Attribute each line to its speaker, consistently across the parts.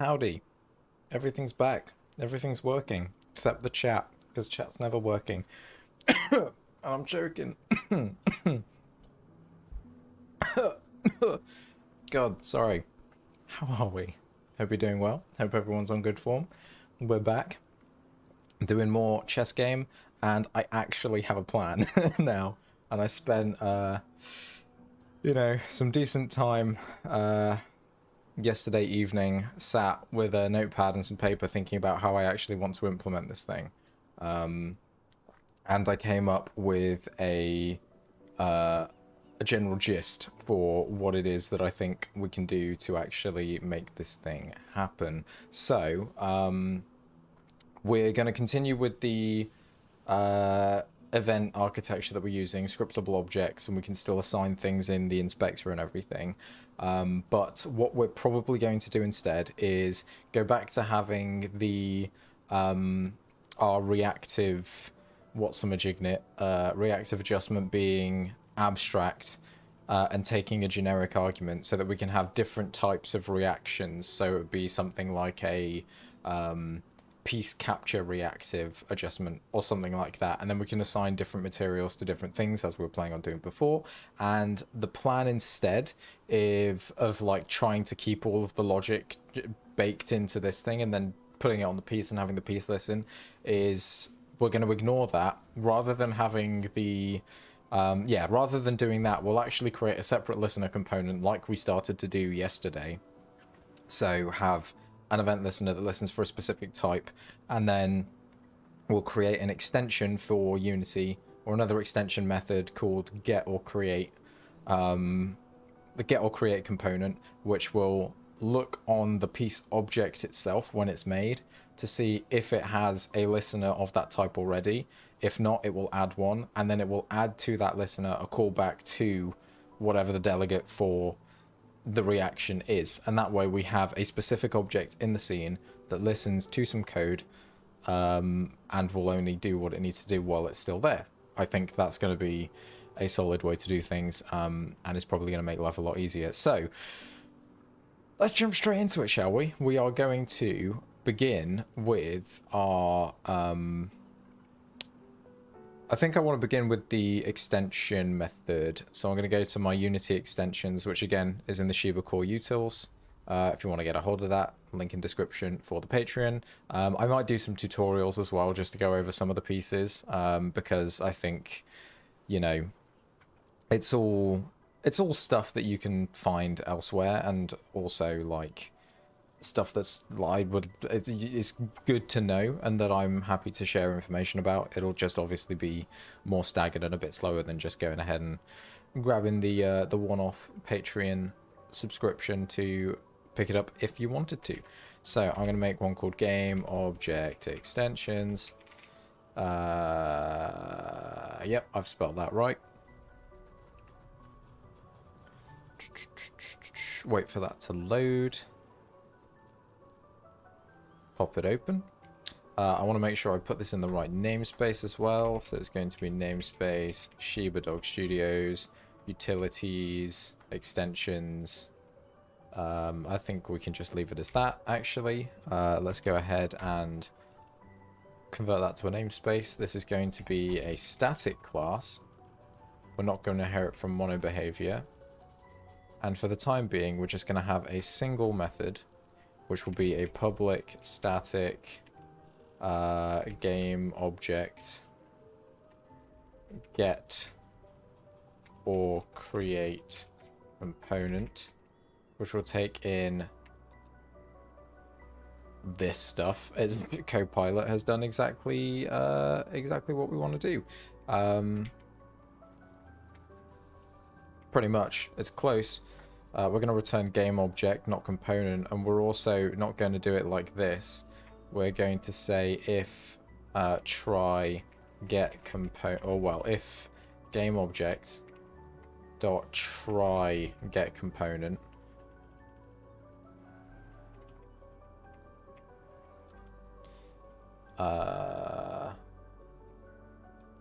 Speaker 1: Howdy. Everything's back. Everything's working. Except the chat, because chat's never working. And I'm joking. God, sorry. How are we? Hope you're doing well. Hope everyone's on good form. We're back. Doing more chess game, and I actually have a plan now. And I spent, some decent time, yesterday evening sat with a notepad and some paper thinking about how I actually want to implement this thing. And I came up with a general gist for what it is that I think we can do to actually make this thing happen. So, we're going to continue with the event architecture that we're using, scriptable objects, and we can still assign things in the inspector and everything. But what we're probably going to do instead is go back to having the our reactive reactive adjustment being abstract and taking a generic argument so that we can have different types of reactions. So it would be something like a piece capture reactive adjustment or something like that, and then we can assign different materials to different things as we were planning on doing before. And the plan instead of like trying to keep all of the logic baked into this thing and then putting it on the piece and having the piece listen is we're going to ignore that. Rather than having the rather than doing that, we'll actually create a separate listener component like we started to do yesterday. So have an event listener that listens for a specific type, and then we'll create an extension for Unity or another extension method called get or create, the get or create component, which will look on the piece object itself when it's made to see if it has a listener of that type already. If not, it will add one, and then it will add to that listener a callback to whatever the delegate for the reaction is, and that way we have a specific object in the scene that listens to some code and will only do what it needs to do while it's still there. I think that's going to be a solid way to do things, and it's probably going to make life a lot easier. So let's jump straight into it, shall we? We are going to begin with our I think I want to begin with the extension method. So I'm going to go to my Unity extensions, which again is in the Shiba Core utils. If you want to get a hold of that, link in description for the Patreon. I might do some tutorials as well, just to go over some of the pieces, because I think, it's all stuff that you can find elsewhere, and also like stuff that's it's good to know and that I'm happy to share information about. It'll just obviously be more staggered and a bit slower than just going ahead and grabbing the one-off Patreon subscription to pick it up if you wanted to. So I'm going to make one called Game Object Extensions. Yep, I've spelled that right. Wait for that to load. Pop it open. I want to make sure I put this in the right namespace as well. So it's going to be namespace Shiba Dog Studios, utilities, extensions. I think we can just leave it as that, actually. Let's go ahead and convert that to a namespace. This is going to be a static class. We're not going to inherit from mono behavior. And for the time being, we're just going to have a single method, which will be a public static game object get or create component, which will take in this stuff. Copilot has done exactly what we want to do. Pretty much, it's close. We're going to return game object, not component, and we're also not going to do it like this. We're going to say if try get component, or well, if game object dot try get component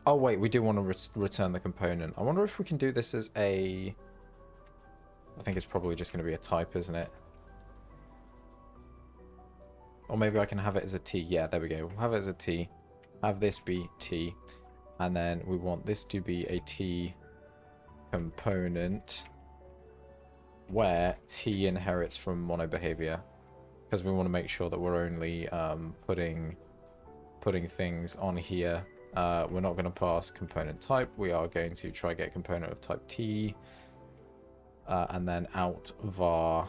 Speaker 1: oh wait, we do want to return the component. I wonder if we can do this as a... I think it's probably just going to be a type, isn't it? Or maybe I can have it as a T. Yeah, there we go. We'll have it as a T. Have this be T. And then we want this to be a T component where T inherits from mono behavior. Because we want to make sure that we're only putting things on here. We're not going to pass component type. We are going to try get component of type T. And then out var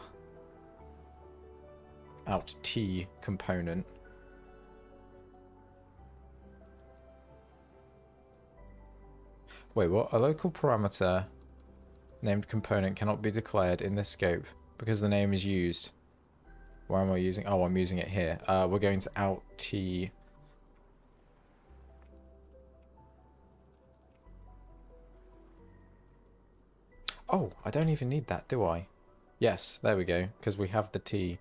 Speaker 1: out T component. Wait, what? A local parameter named component cannot be declared in this scope because the name is used. Where am I using? Oh, I'm using it here. We're going to out T. Oh, I don't even need that, do I? Yes, there we go, because we have the T,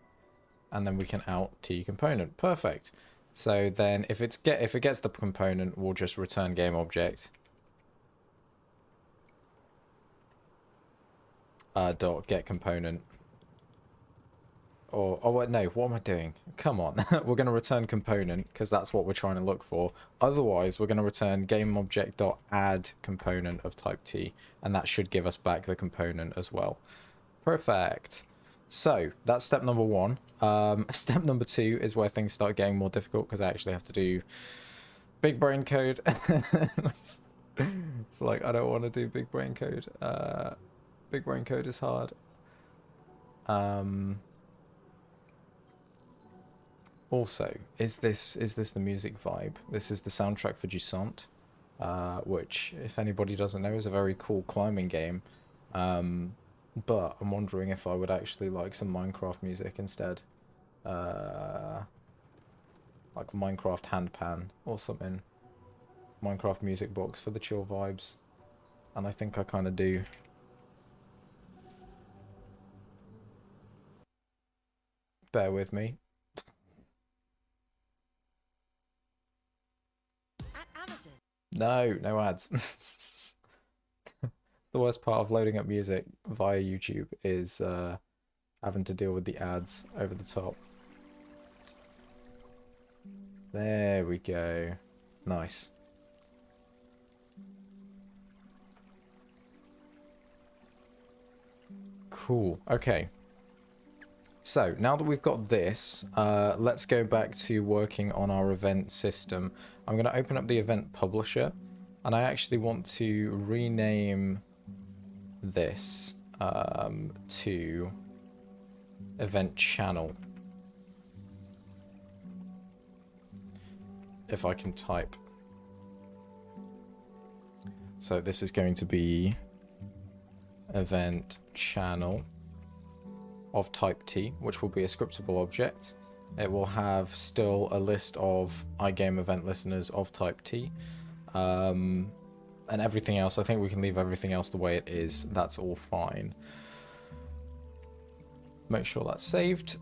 Speaker 1: and then we can out T component. Perfect. So then, if it gets the component, we'll just return game object. Dot get component. Or, oh wait, no, what am I doing? Come on. We're going to return component, because that's what we're trying to look for. Otherwise, we're going to return GameObject.add component of type T, and that should give us back the component as well. Perfect. So, that's step number 1. Step number 2 is where things start getting more difficult, because I actually have to do big brain code. It's like, I don't want to do big brain code. Big brain code is hard. Also, is this the music vibe? This is the soundtrack for Jusant, which, if anybody doesn't know, is a very cool climbing game. But I'm wondering if I would actually like some Minecraft music instead. Like Minecraft handpan or something. Minecraft music box for the chill vibes. And I think I kind of do. Bear with me. No ads. The worst part of loading up music via YouTube is having to deal with the ads over the top. There we go. Nice. Cool. Okay. So, now that we've got this, let's go back to working on our event system. I'm going to open up the event publisher, and I actually want to rename this to event channel. If I can type. So this is going to be event channel of type T, which will be a scriptable object. It will have still a list of iGame event listeners of type T. And everything else, I think we can leave everything else the way it is. That's all fine. Make sure that's saved.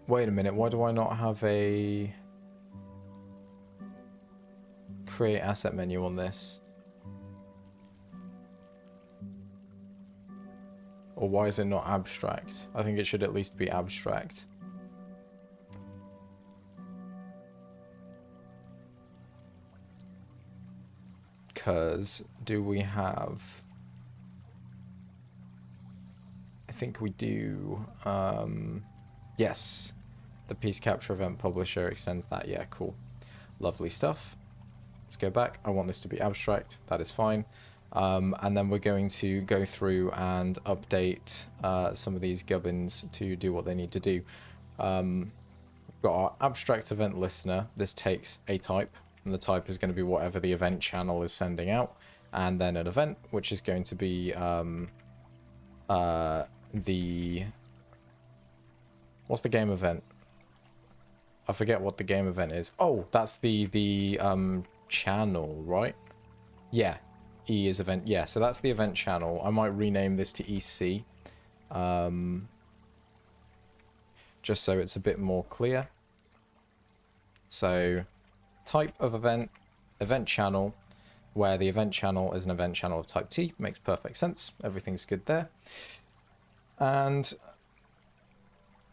Speaker 1: Wait a minute, why do I not have a create asset menu on this? Or why is it not abstract? I think it should at least be abstract. Because do we have... I think we do. Yes. The piece capture event publisher extends that. Yeah, cool. Lovely stuff. Let's go back. I want this to be abstract. That is fine. And then we're going to go through and update some of these gubbins to do what they need to do. We've got our abstract event listener. This takes a type, and the type is going to be whatever the event channel is sending out. And then an event, which is going to be what's the game event? I forget what the game event is. Oh, that's the channel, right? Yeah. E is event. Yeah, so that's the event channel. I might rename this to EC. Just so it's a bit more clear. So, type of event, event channel. where the event channel is an event channel of type T. Makes perfect sense. Everything's good there. And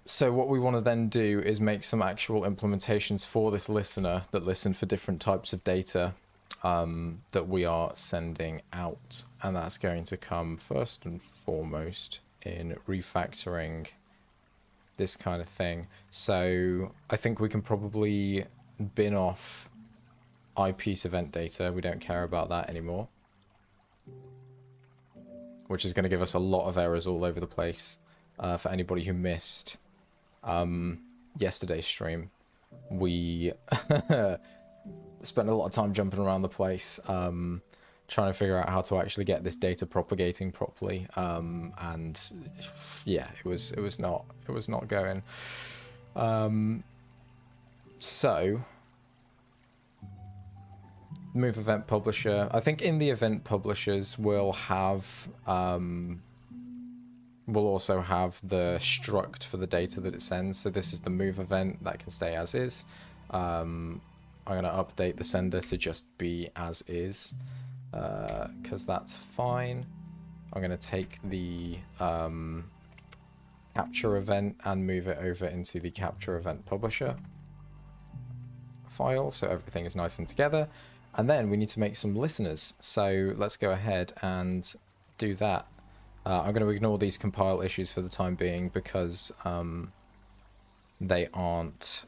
Speaker 1: so what we want to then do is make some actual implementations for this listener that listen for different types of data that we are sending out. And that's going to come first and foremost in refactoring this kind of thing. So I think we can probably bin off eyepiece event data. We don't care about that anymore, which is going to give us a lot of errors all over the place. For anybody who missed yesterday's stream, we spent a lot of time jumping around the place trying to figure out how to actually get this data propagating properly, and yeah, it was not going. So move event publisher. I think in the event publishers we'll have we'll also have the struct for the data that it sends. So this is the move event that can stay as is. I'm going to update the sender to just be as is, because that's fine. I'm going to take the capture event and move it over into the capture event publisher file, so everything is nice and together. And then we need to make some listeners. So let's go ahead and do that. I'm going to ignore these compile issues for the time being because they aren't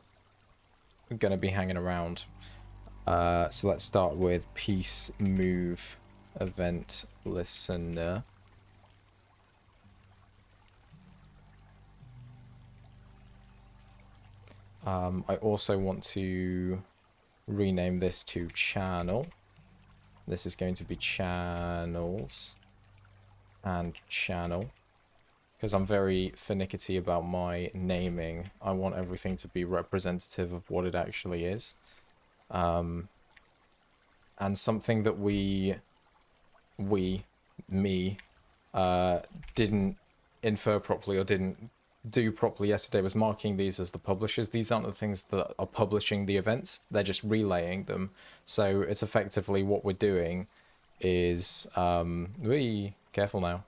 Speaker 1: going to be hanging around. So let's start with piece move event listener. I also want to rename this to channel. This is going to be channels and channel, because I'm very finicky about my naming. I want everything to be representative of what it actually is. And something that me didn't infer properly or didn't do properly yesterday was marking these as the publishers. These aren't the things that are publishing the events, they're just relaying them. So it's effectively what we're doing is careful now.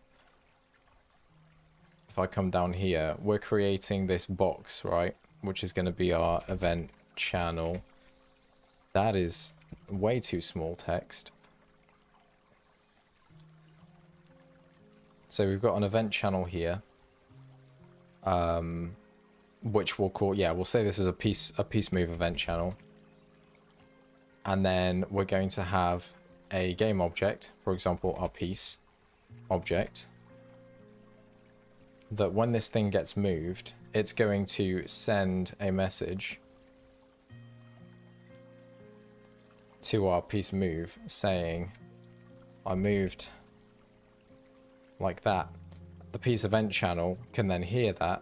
Speaker 1: If I come down here, we're creating this box, right, which is going to be our event channel. That is way too small text. So we've got an event channel here, which we'll call, we'll say this is a piece move event channel. And then we're going to have a game object, for example, our piece object, that when this thing gets moved, it's going to send a message to our piece move saying, I moved like that. The piece event channel can then hear that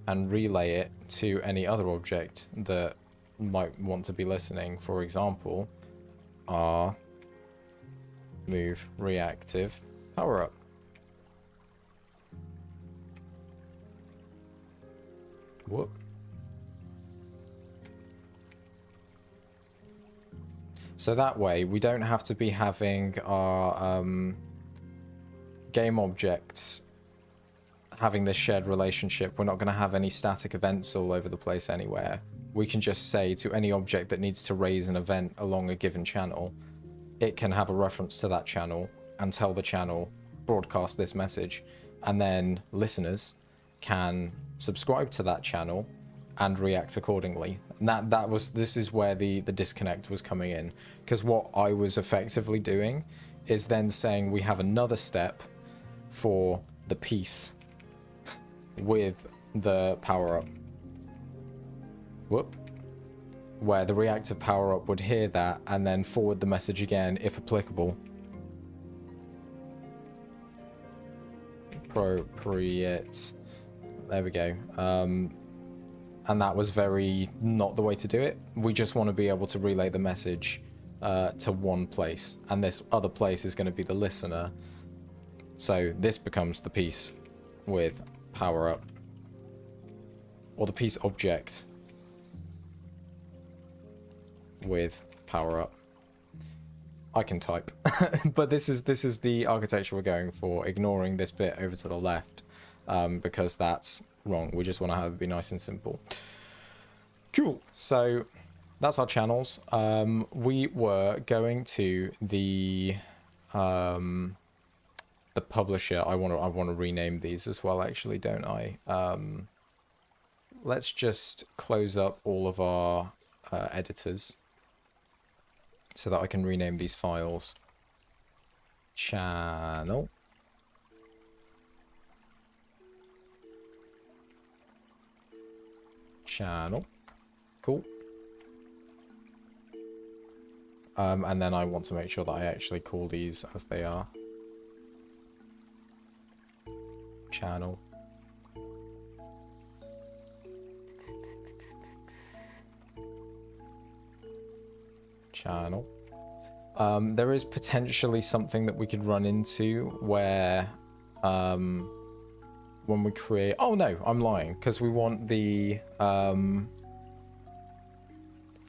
Speaker 1: and relay it to any other object that might want to be listening. For example, our move reactive power up. Whoop. So that way we don't have to be having our game objects having this shared relationship. We're not going to have any static events all over the place anywhere. We can just say to any object that needs to raise an event along a given channel, it can have a reference to that channel and tell the channel, broadcast this message, and then listeners can subscribe to that channel and react accordingly. And this is where the disconnect was coming in, because what I was effectively doing is then saying we have another step for the piece with the power-up. Whoop. Where the reactive power-up would hear that and then forward the message again, if applicable. Appropriate. There we go. And that was very not the way to do it. We just want to be able to relay the message to one place, and this other place is going to be the listener. So this becomes the piece with power up, or the piece object with power up. I can type. But this is the architecture we're going for, ignoring this bit over to the left, because that's wrong. We just want to have it be nice and simple. Cool. So that's our channels. We were going to the publisher. I want to rename these as well, actually, don't I? Let's just close up all of our editors so that I can rename these files. Channel. Channel. Cool. And then I want to make sure that I actually call these as they are. Channel. Channel. There is potentially something that we could run into where when we create... Oh no, I'm lying, because we want the...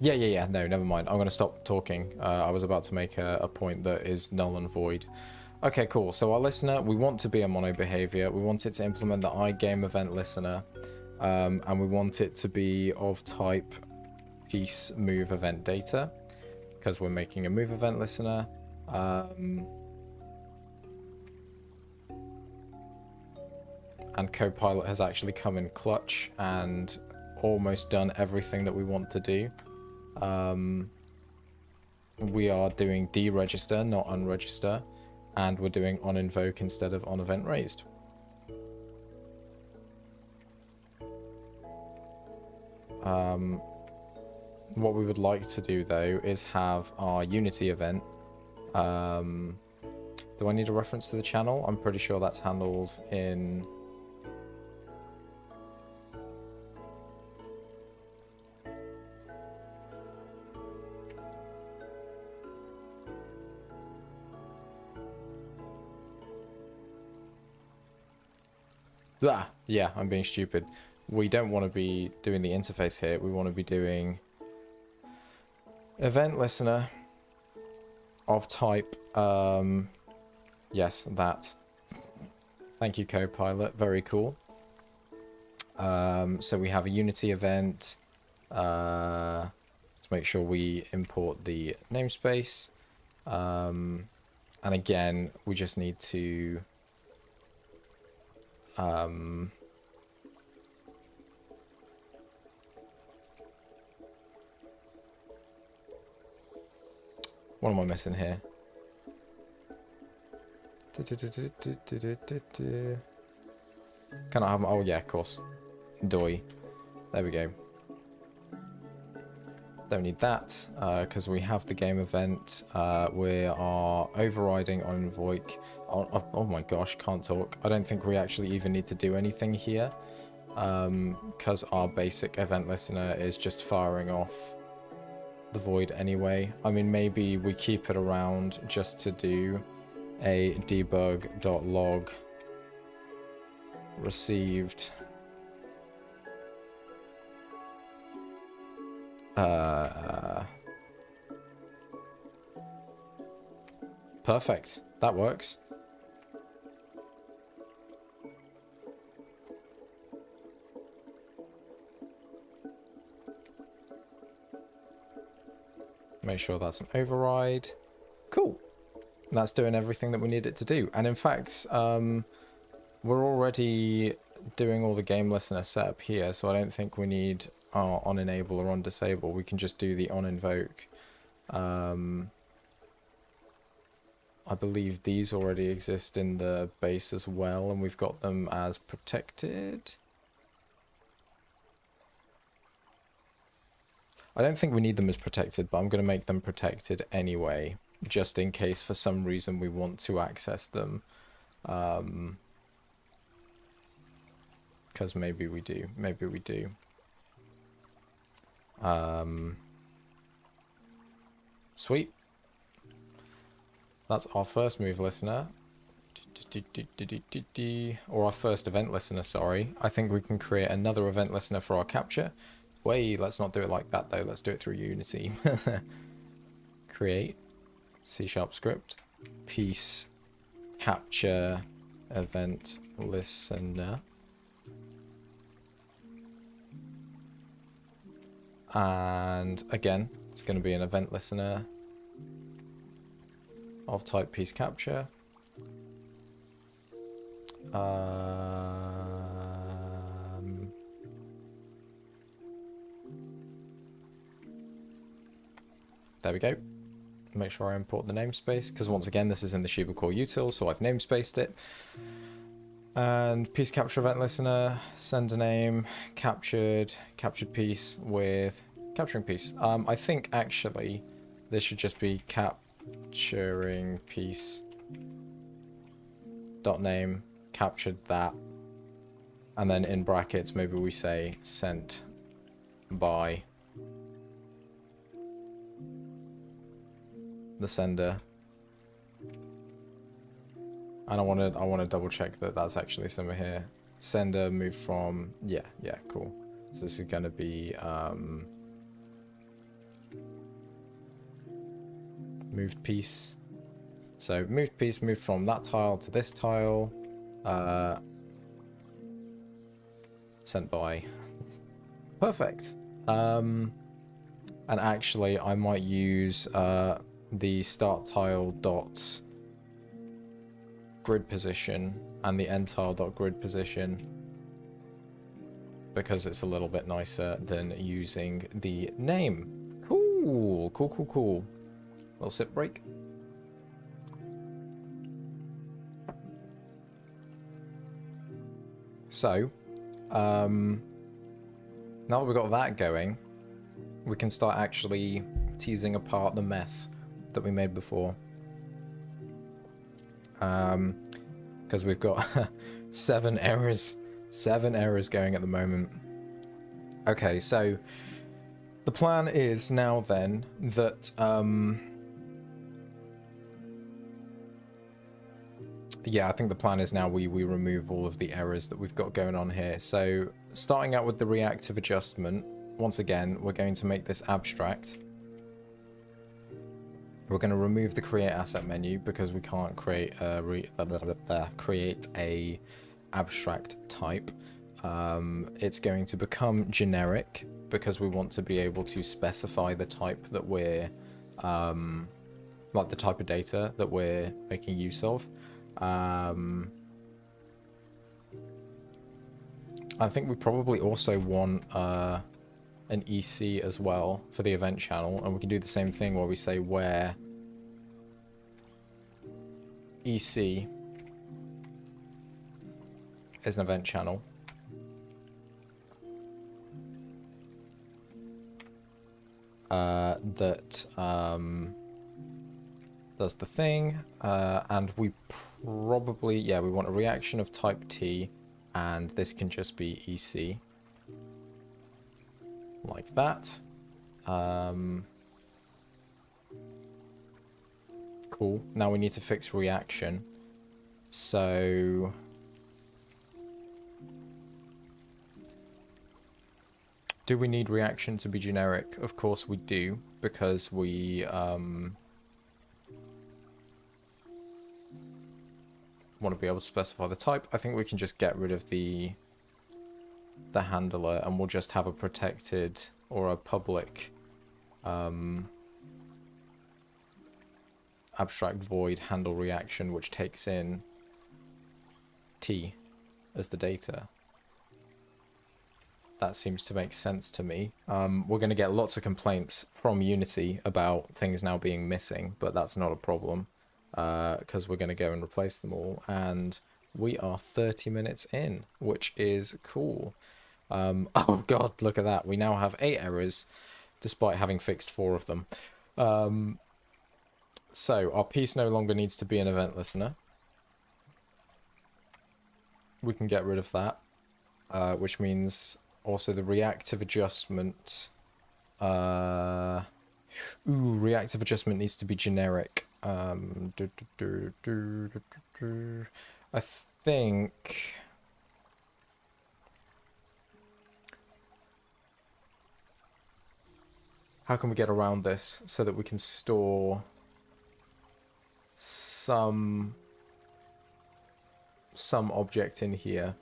Speaker 1: Yeah, no, never mind. I'm going to stop talking. I was about to make a point that is null and void. Okay, cool. So our listener, we want to be a mono behavior. We want it to implement the iGame event listener. And we want it to be of type piece move event data, because we're making a move event listener. And Copilot has actually come in clutch and almost done everything that we want to do. We are doing deregister, not unregister, and we're doing onInvoke instead of onEventRaised. What we would like to do though is have our Unity event. Do I need a reference to the channel? I'm pretty sure that's handled in... Yeah, I'm being stupid. We don't want to be doing the interface here. We want to be doing event listener of type, yes, that. Thank you, Copilot. Very cool. So we have a Unity event. Let's make sure we import the namespace. And again, we just need to... what am I missing here? Can I have... Oh, yeah, of course. Doi. There we go. Don't need that, because we have the game event. We are overriding on Voik. Oh my gosh, can't talk. I don't think we actually even need to do anything here, because our basic event listener is just firing off the void anyway. I mean, maybe we keep it around just to do a debug.log received perfect. That works. Make sure that's an override. Cool. That's doing everything that we need it to do. And in fact, we're already doing all the game listener setup here, so I don't think we need our on enable or on disable. We can just do the on invoke. I believe these already exist in the base as well, and we've got them as protected. I don't think we need them as protected, but I'm going to make them protected anyway, just in case for some reason we want to access them. Because maybe we do. Maybe we do. Sweet. That's our first move listener. Or our first event listener, sorry. I think we can create another event listener for our capture. Wait, let's not do it like that though. Let's do it through Unity. Create. C# script, piece capture event listener. And again, it's going to be an event listener of type piece capture. There we go. Make sure I import the namespace, because once again, this is in the Shiba core util, so I've namespaced it. And piece capture event listener, sender name, captured piece with capturing piece. I think actually this should just be capturing piece dot name, captured that, and then in brackets maybe we say sent by the sender. And I want to double check that that's actually somewhere here. Sender moved from, yeah, cool. So this is going to be moved piece. So moved piece moved from that tile to this tile. Sent by. Perfect. And actually I might use the start tile dot grid position and the end tile dot grid position, because it's a little bit nicer than using the name. Cool. Little sip break. So, now that we've got that going, we can start actually teasing apart the mess that we made before. Because we've got 7 errors going at the moment. Okay, so the plan is now then that yeah, I think the plan is now we remove all of the errors that we've got going on here. So starting out with the reactive adjustment, once again we're going to make this abstract. We're going to remove the create asset menu because we can't create a abstract type. It's going to become generic because we want to be able to specify the type that we're like the type of data that we're making use of. I think we probably also want an EC as well for the event channel, and we can do the same thing where we say where EC is an event channel. That does the thing, and we probably, yeah, we want a reaction of type T, and this can just be EC. Like that. Cool. Now we need to fix reaction. So do we need reaction to be generic? Of course we do, because we want to be able to specify the type. I think we can just get rid of the handler, and we'll just have a protected or a public abstract void handle reaction, which takes in T as the data. That seems to make sense to me. We're going to get lots of complaints from Unity about things now being missing, but that's not a problem, because we're going to go and replace them all, and we are 30 minutes in, which is cool. Oh god, look at that. We now have 8 errors, despite having fixed 4 of them. So, our piece no longer needs to be an event listener. We can get rid of that, which means also the reactive adjustment. Reactive adjustment needs to be generic. I think... How can we get around this so that we can store some object in here.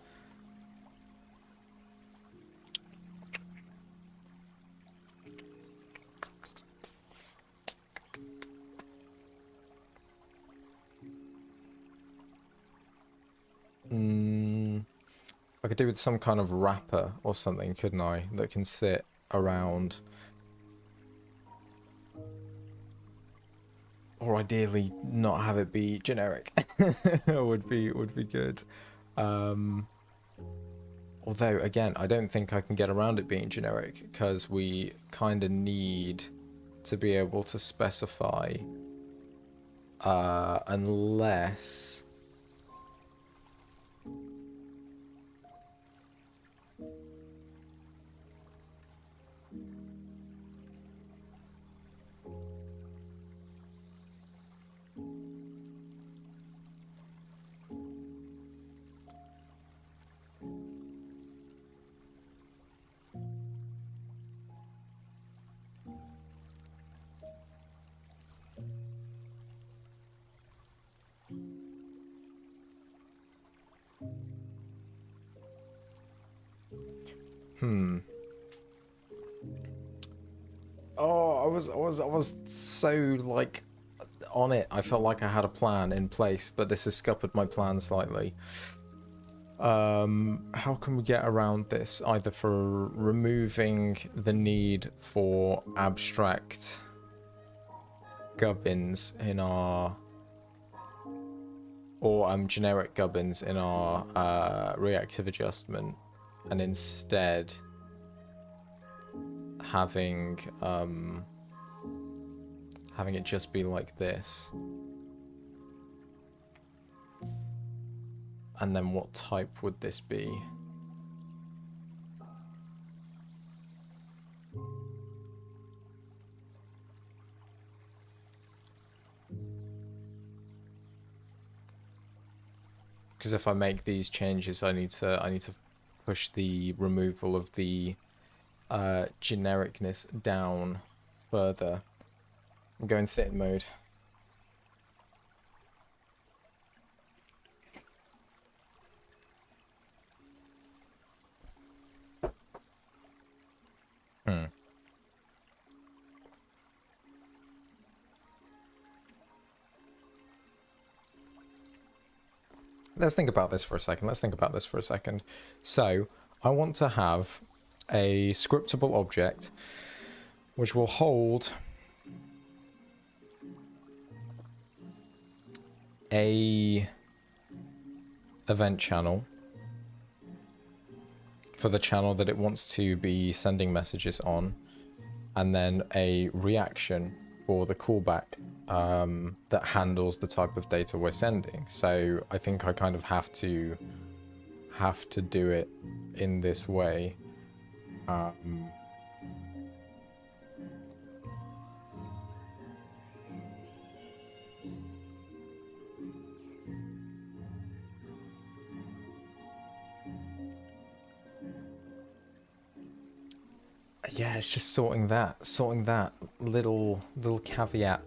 Speaker 1: I could do with some kind of wrapper or something, couldn't I? That can sit around. Or ideally not have it be generic. would be good. Although again, I don't think I can get around it being generic, because we kind of need to be able to specify unless Oh, I was so like on it. I felt like I had a plan in place, but this has scuppered my plan slightly. How can we get around this? Either for removing the need for abstract gubbins in our, or generic gubbins in our reactive adjustment, and instead having it just be like this. And then what type would this be? Because if I make these changes, I need to push the removal of the genericness down further. I'm going sit in mode. Let's think about this for a second. So I want to have a scriptable object which will hold a event channel for the channel that it wants to be sending messages on, and then a reaction for the callback that handles the type of data we're sending. So I think I kind of have to do it in this way. Yeah, it's just sorting that little caveat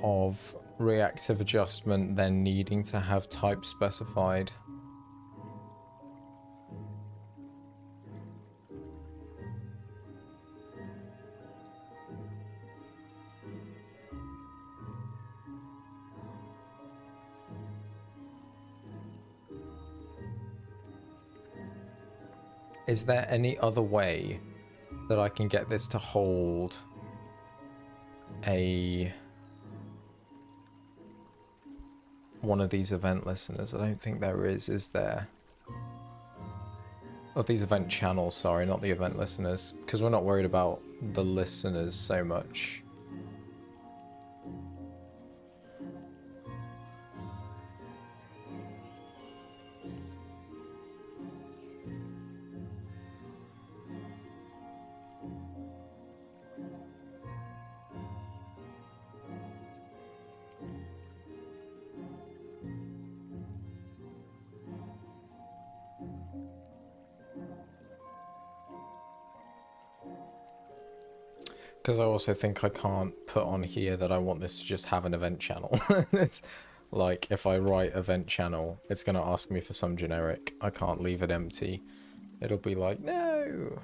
Speaker 1: of reactive adjustment then needing to have type specified. Is there any other way that I can get this to hold one of these event listeners? I don't think there is there? Of these event channels, sorry, not the event listeners, because we're not worried about the listeners so much. Because I also think I can't put on here that I want this to just have an event channel. It's like, if I write event channel, it's going to ask me for some generic. I can't leave it empty. It'll be like, no.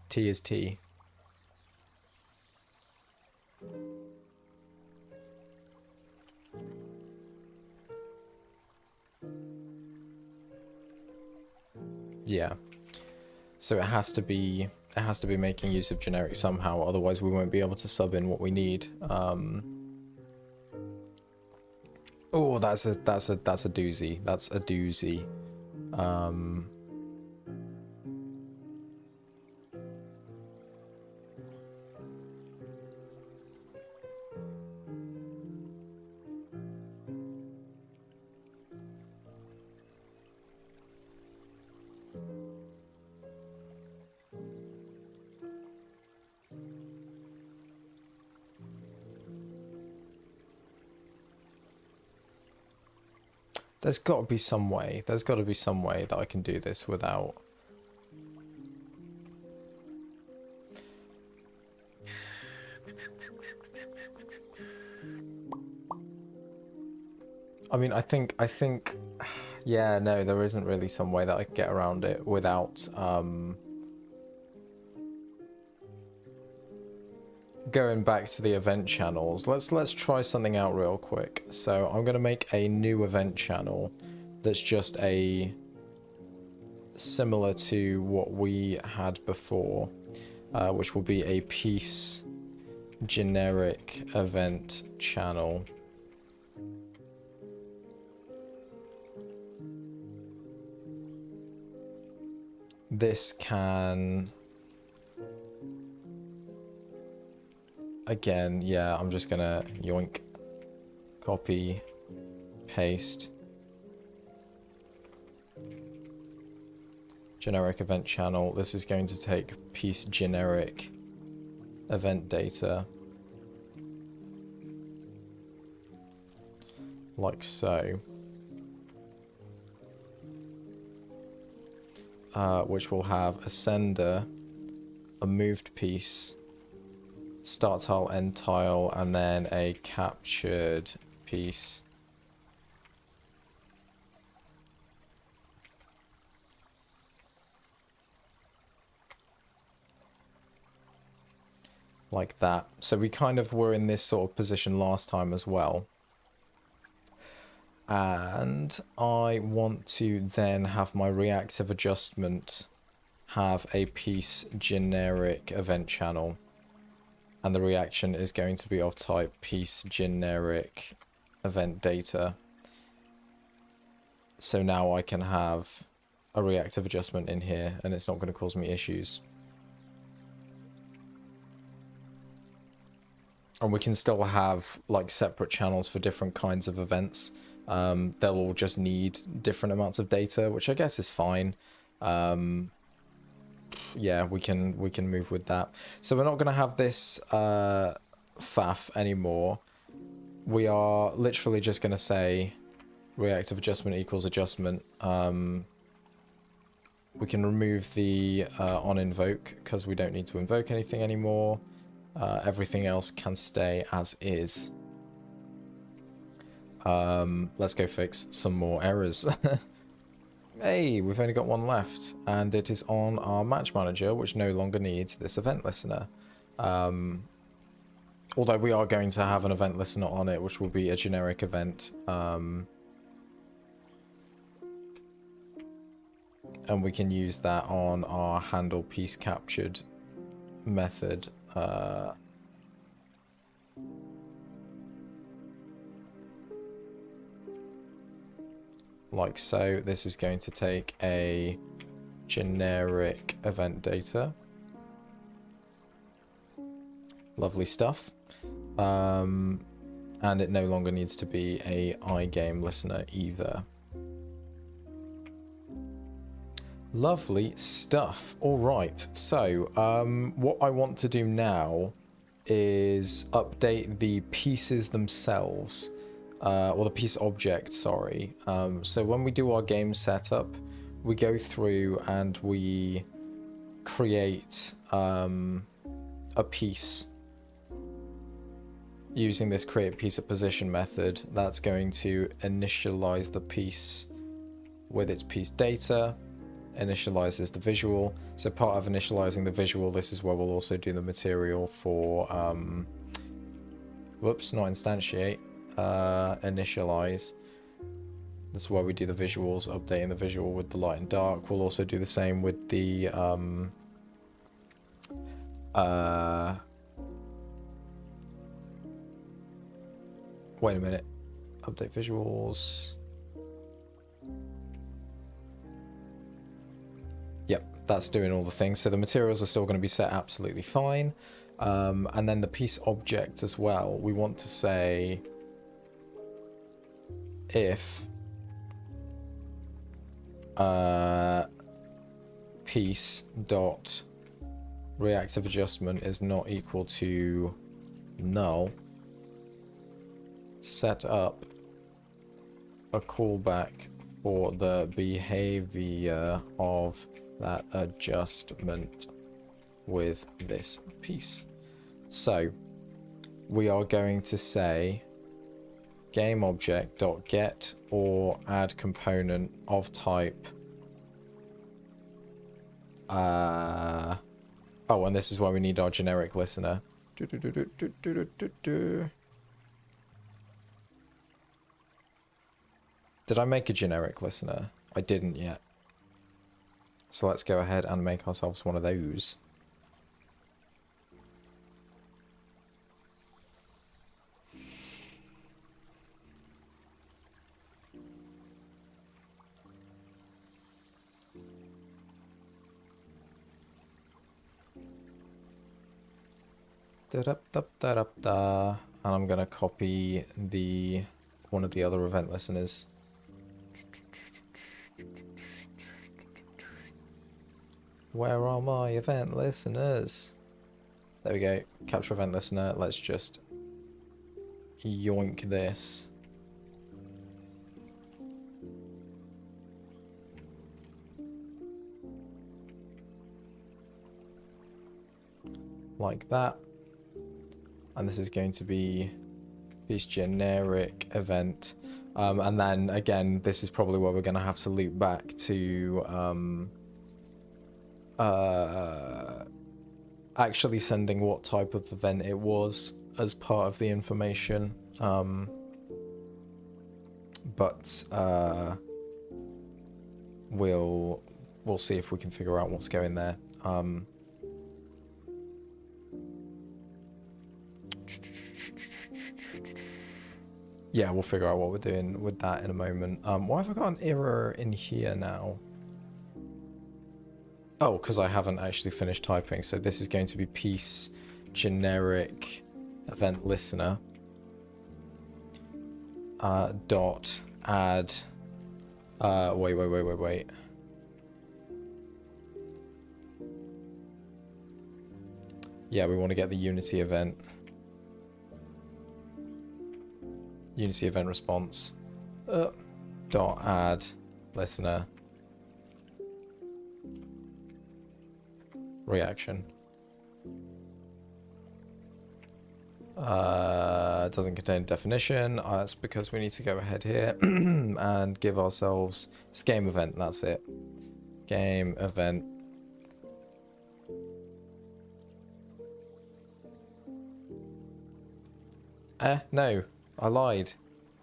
Speaker 1: T is T. Yeah. So it has to be making use of generic somehow, otherwise we won't be able to sub in what we need. Oh, that's a doozy. That's a doozy. There's got to be some way. There's got to be some way that I can do this without... I mean, I think, yeah, no, there isn't really some way that I can get around it without, going back to the event channels. Let's try something out real quick. So I'm going to make a new event channel that's just similar to what we had before, which will be a piece generic event channel. This can, again, yeah, I'm just gonna yoink, copy, paste, generic event channel. This is going to take piece generic event data, like so. Which will have a sender, a moved piece, start tile, end tile, and then a captured piece. Like that. So we kind of were in this sort of position last time as well. And I want to then have my reactive adjustment have a piece generic event channel. And the reaction is going to be of type piece generic event data. So now I can have a reactive adjustment in here and it's not going to cause me issues. And we can still have like separate channels for different kinds of events. They'll all just need different amounts of data, which I guess is fine. Yeah, we can move with that. So we're not going to have this faff anymore. We are literally just going to say reactive adjustment equals adjustment. We can remove the on invoke because we don't need to invoke anything anymore. Everything else can stay as is. Let's go fix some more errors. Hey, we've only got one left, and it is on our match manager, which no longer needs this event listener. Although we are going to have an event listener on it, which will be a generic event. And we can use that on our handle piece captured method. Like so. This is going to take a generic event data. Lovely stuff. And it no longer needs to be a iGame listener either. Lovely stuff. All right. So what I want to do now is update the pieces themselves. Or the piece object, sorry. So when we do our game setup, we go through and we create a piece using this create piece at position method, that's going to initialize the piece with its piece data, initializes the visual. So part of initializing the visual, this is where we'll also do the material for, whoops, not instantiate, initialize. This is where we do the visuals, updating the visual with the light and dark. We'll also do the same with the, wait a minute, update visuals. Yep, that's doing all the things. So the materials are still going to be set absolutely fine. And then the piece object as well, we want to say if piece dot reactive adjustment is not equal to null, set up a callback for the behavior of that adjustment with this piece. So we are going to say game object dot get or add component of type oh, and this is where we need our generic listener. Did I make a generic listener? I didn't yet. So let's go ahead and make ourselves one of those. Da-da-da-da-da-da. And I'm gonna copy the one of the other event listeners. Where are my event listeners? There we go. Capture event listener. Let's just yoink this. Like that. And this is going to be piece generic event. And then again, this is probably where we're going to have to loop back to actually sending what type of event it was as part of the information. But we'll see if we can figure out what's going there. Yeah, we'll figure out what we're doing with that in a moment. Why have I got an error in here now? Oh, because I haven't actually finished typing. So this is going to be piece generic event listener dot add wait. Yeah, we want to get the Unity event. Unity event response dot add listener reaction. Doesn't contain definition. That's because we need to go ahead here and give ourselves it's game event. That's it. Game event. No. I lied.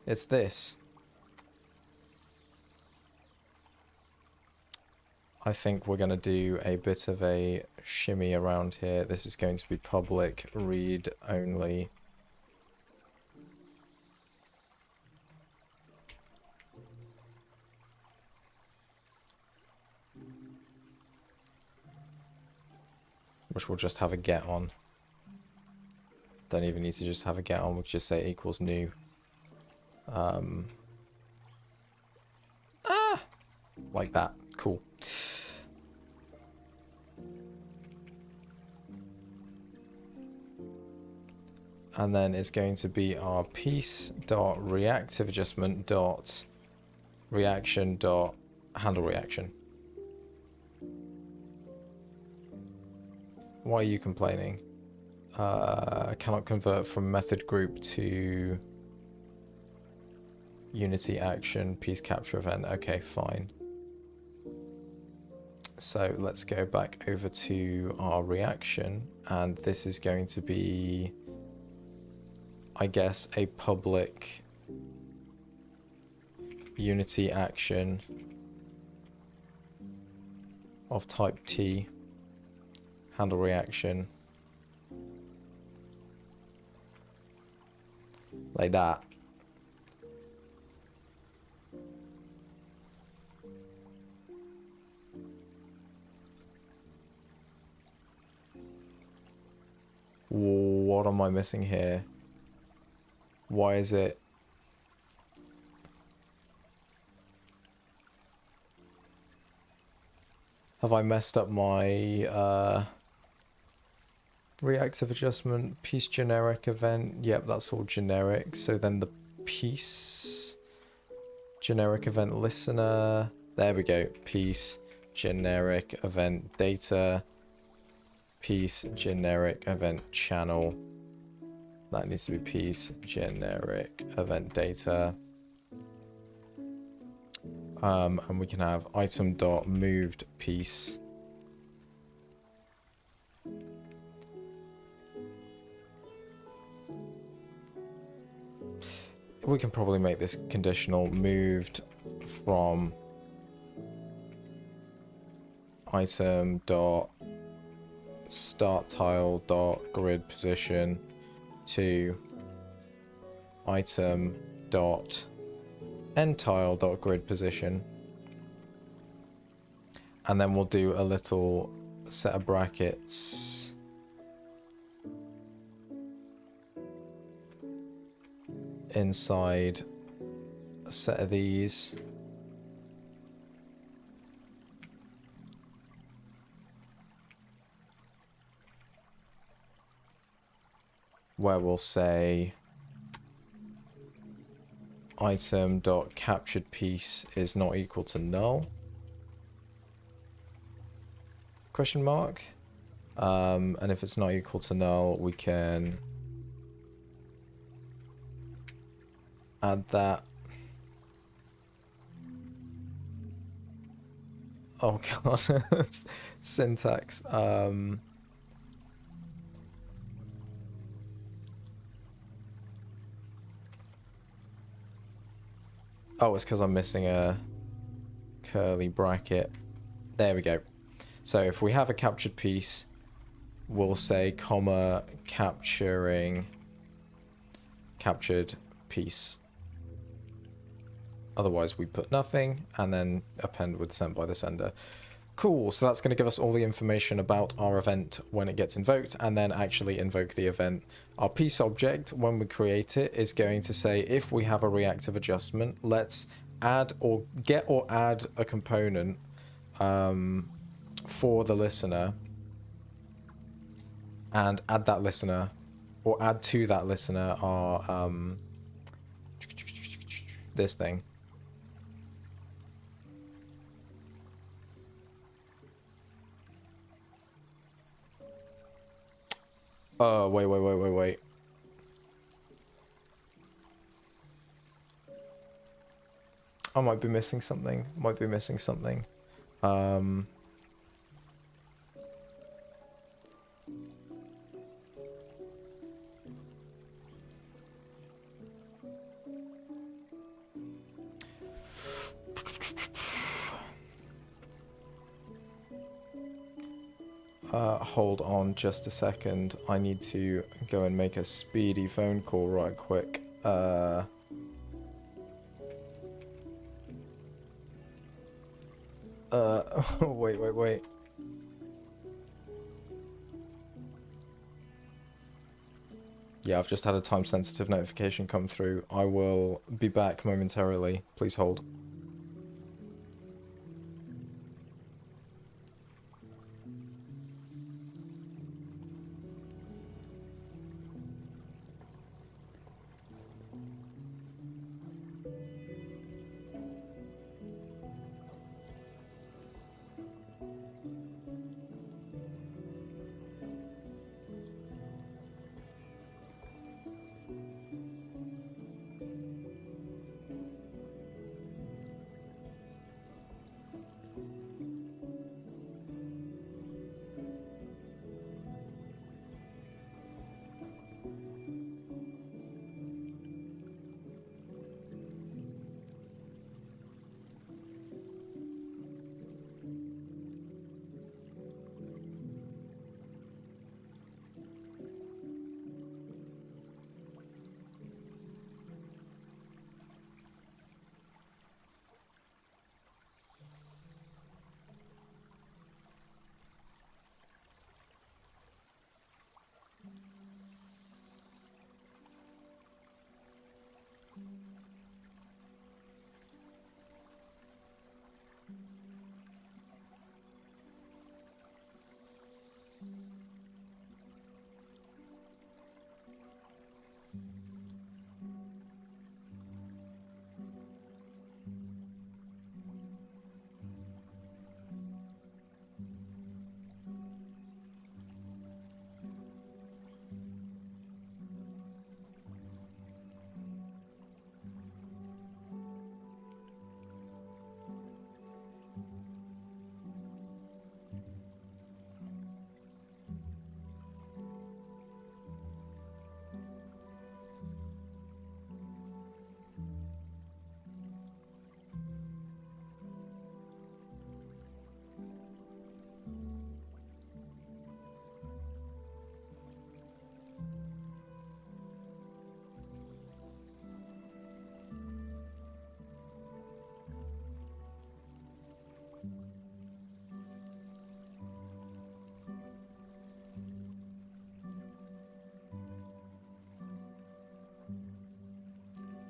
Speaker 1: It's this. I think we're going to do a bit of a shimmy around here. This is going to be public read only. Which we'll just have a get on. Don't even need to just have a get on, we'll just say equals new. Like that. Cool. And then it's going to be our piece dot reactive adjustment dot reaction dot handle reaction. Why are you complaining? Cannot convert from method group to Unity action, piece capture event. Okay, fine. So let's go back over to our reaction, and this is going to be, I guess, a public Unity action of type T, handle reaction, like that. What am I missing here? Why is it? Have I messed up my reactive adjustment, piece generic event? Yep, that's all generic. So then the piece generic event listener. There we go. Piece generic event data. Piece generic event channel. That needs to be piece generic event data. And we can have item dot moved piece. We can probably make this conditional, moved from item dot start tile dot grid position to item dot end tile dot grid position, and then we'll do a little set of brackets inside a set of these. Where we'll say item dot captured piece is not equal to null, question mark, and if it's not equal to null, we can add that. Oh god. Syntax. Oh, it's because I'm missing a curly bracket. There we go. So if we have a captured piece, we'll say comma capturing captured piece. Otherwise we put nothing, and then append with sent by the sender. Cool, so that's going to give us all the information about our event when it gets invoked, and then actually invoke the event. Our piece object, when we create it, is going to say if we have a reactive adjustment, let's add or get or add a component for the listener, and add that listener, or add to that listener our this thing. Wait. I might be missing something. Hold on just a second. I need to go and make a speedy phone call right quick. Wait. Yeah, I've just had a time-sensitive notification come through. I will be back momentarily. Please hold.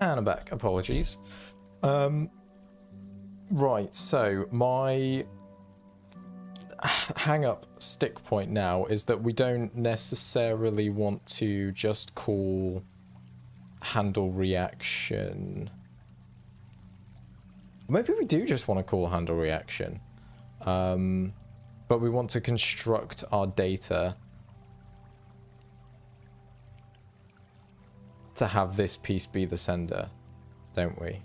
Speaker 1: And I'm back. Apologies. Right, so my hang-up stick point now is that we don't necessarily want to just call handle reaction. Maybe we do just want to call handle reaction. But we want to construct our data to have this piece be the sender, don't we?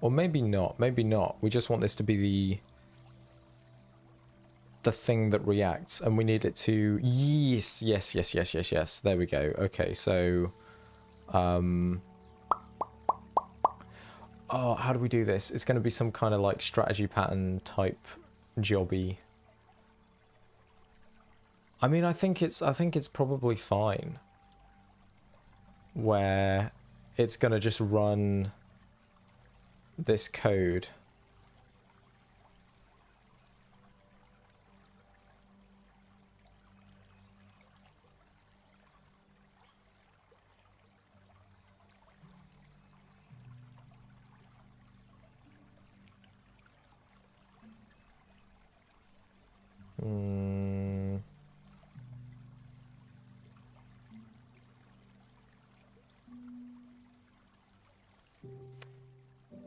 Speaker 1: Or maybe not. Maybe not. We just want this to be the thing that reacts, and we need it to... Yes. There we go. Okay, so... Oh, how do we do this? It's going to be some kind of like strategy pattern type jobby. I mean, I think it's probably fine. Where it's going to just run this code.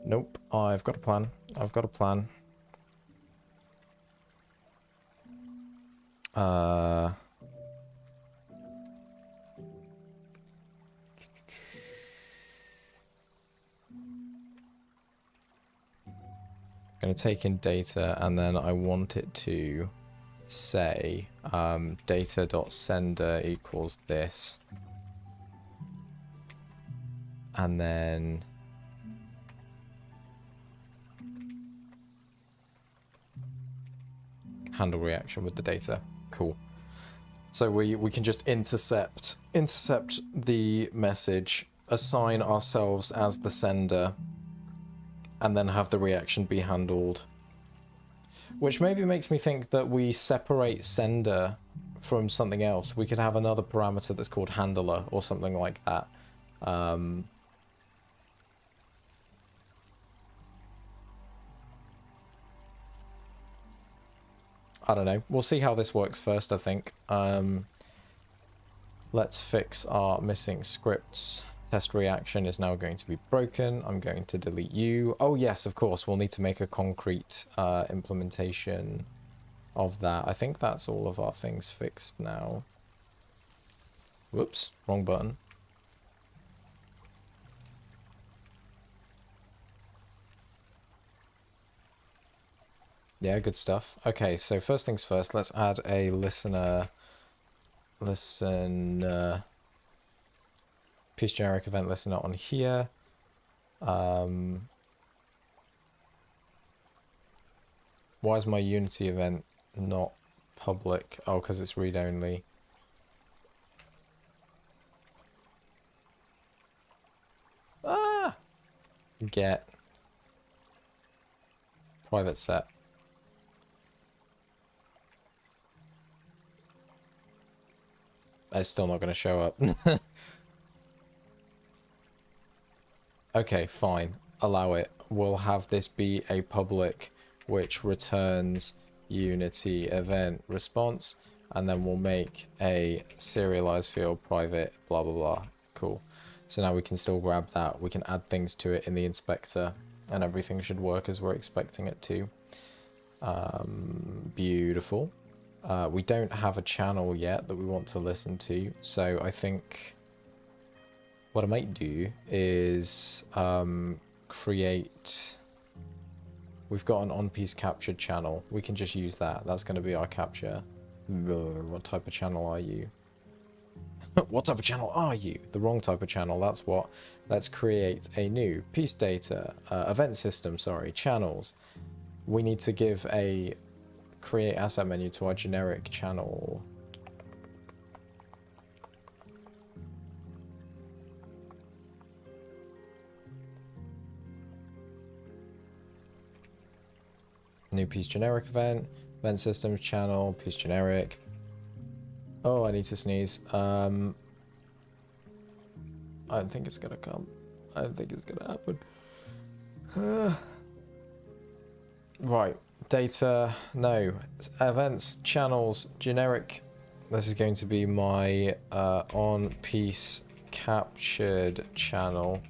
Speaker 1: Nope, I've got a plan. I've got a plan. Going to take in data, and then I want it to say data.sender equals this. And then handle reaction with the data. Cool. So we can just intercept the message, assign ourselves as the sender, and then have the reaction be handled. Which maybe makes me think that we separate sender from something else. We could have another parameter that's called handler or something like that. I don't know. We'll see how this works first, I think. Let's fix our missing scripts. Test reaction is now going to be broken. I'm going to delete you. Oh, yes, of course. We'll need to make a concrete implementation of that. I think that's all of our things fixed now. Whoops, wrong button. Yeah, good stuff. Okay, so first things first, let's add a listener piece generic event listener on here. Why is my Unity event not public? Oh, because it's read-only. Ah! Get private set. It's still not going to show up. Okay, fine. Allow it. We'll have this be a public which returns Unity event response, and then we'll make a serialized field private, blah, blah, blah. Cool. So now we can still grab that. We can add things to it in the inspector, and everything should work as we're expecting it to. Beautiful. We don't have a channel yet that we want to listen to, so I think what I might do is create... We've got an on-piece captured channel. We can just use that. That's going to be our capture. What type of channel are you? What type of channel are you? The wrong type of channel, that's what. Let's create a new piece data, event system, sorry, channels. We need to give a create asset menu to our generic channel. New piece generic event. Event systems channel. Piece generic. Oh, I need to sneeze. I don't think it's gonna come. I don't think it's gonna happen. Right. Data. No. Events. Channels. Generic. This is going to be my on piece captured channel.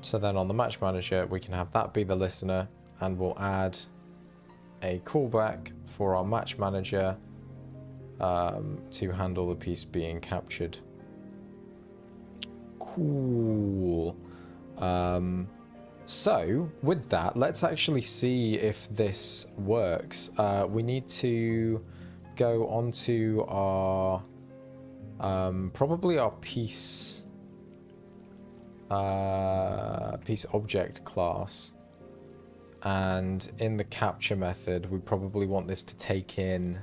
Speaker 1: So then on the match manager, we can have that be the listener, and we'll add a callback for our match manager to handle the piece being captured. Cool. So with that, let's actually see if this works. We need to go onto our probably our piece object class, and in the capture method we probably want this to take in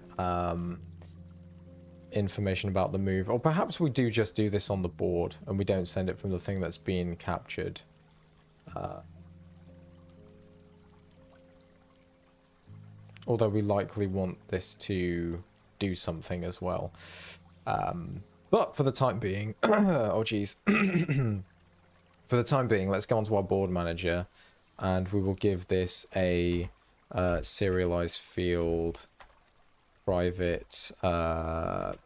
Speaker 1: information about the move, or perhaps we do just do this on the board and we don't send it from the thing that's being captured. Although we likely want this to do something as well. But for the time being, oh geez. For the time being, let's go onto our board manager and we will give this a serialized field private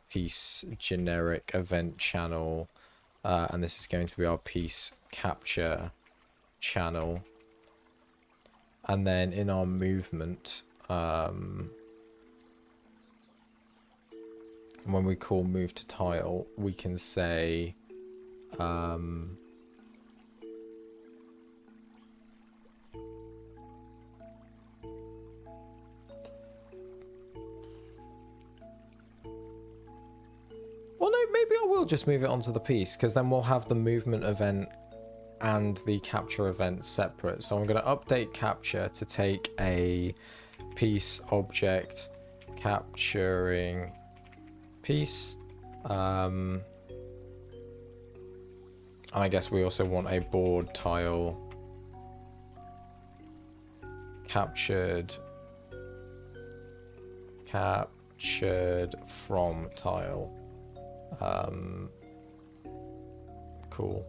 Speaker 1: piece generic event channel, and this is going to be our piece capture channel. And then in our movement, when we call move to tile, we can say well, no, maybe I will just move it onto the piece, because then we'll have the movement event and the capture event separate. So I'm going to update capture to take a piece object capturing piece. And I guess we also want a board tile captured from tile. Cool.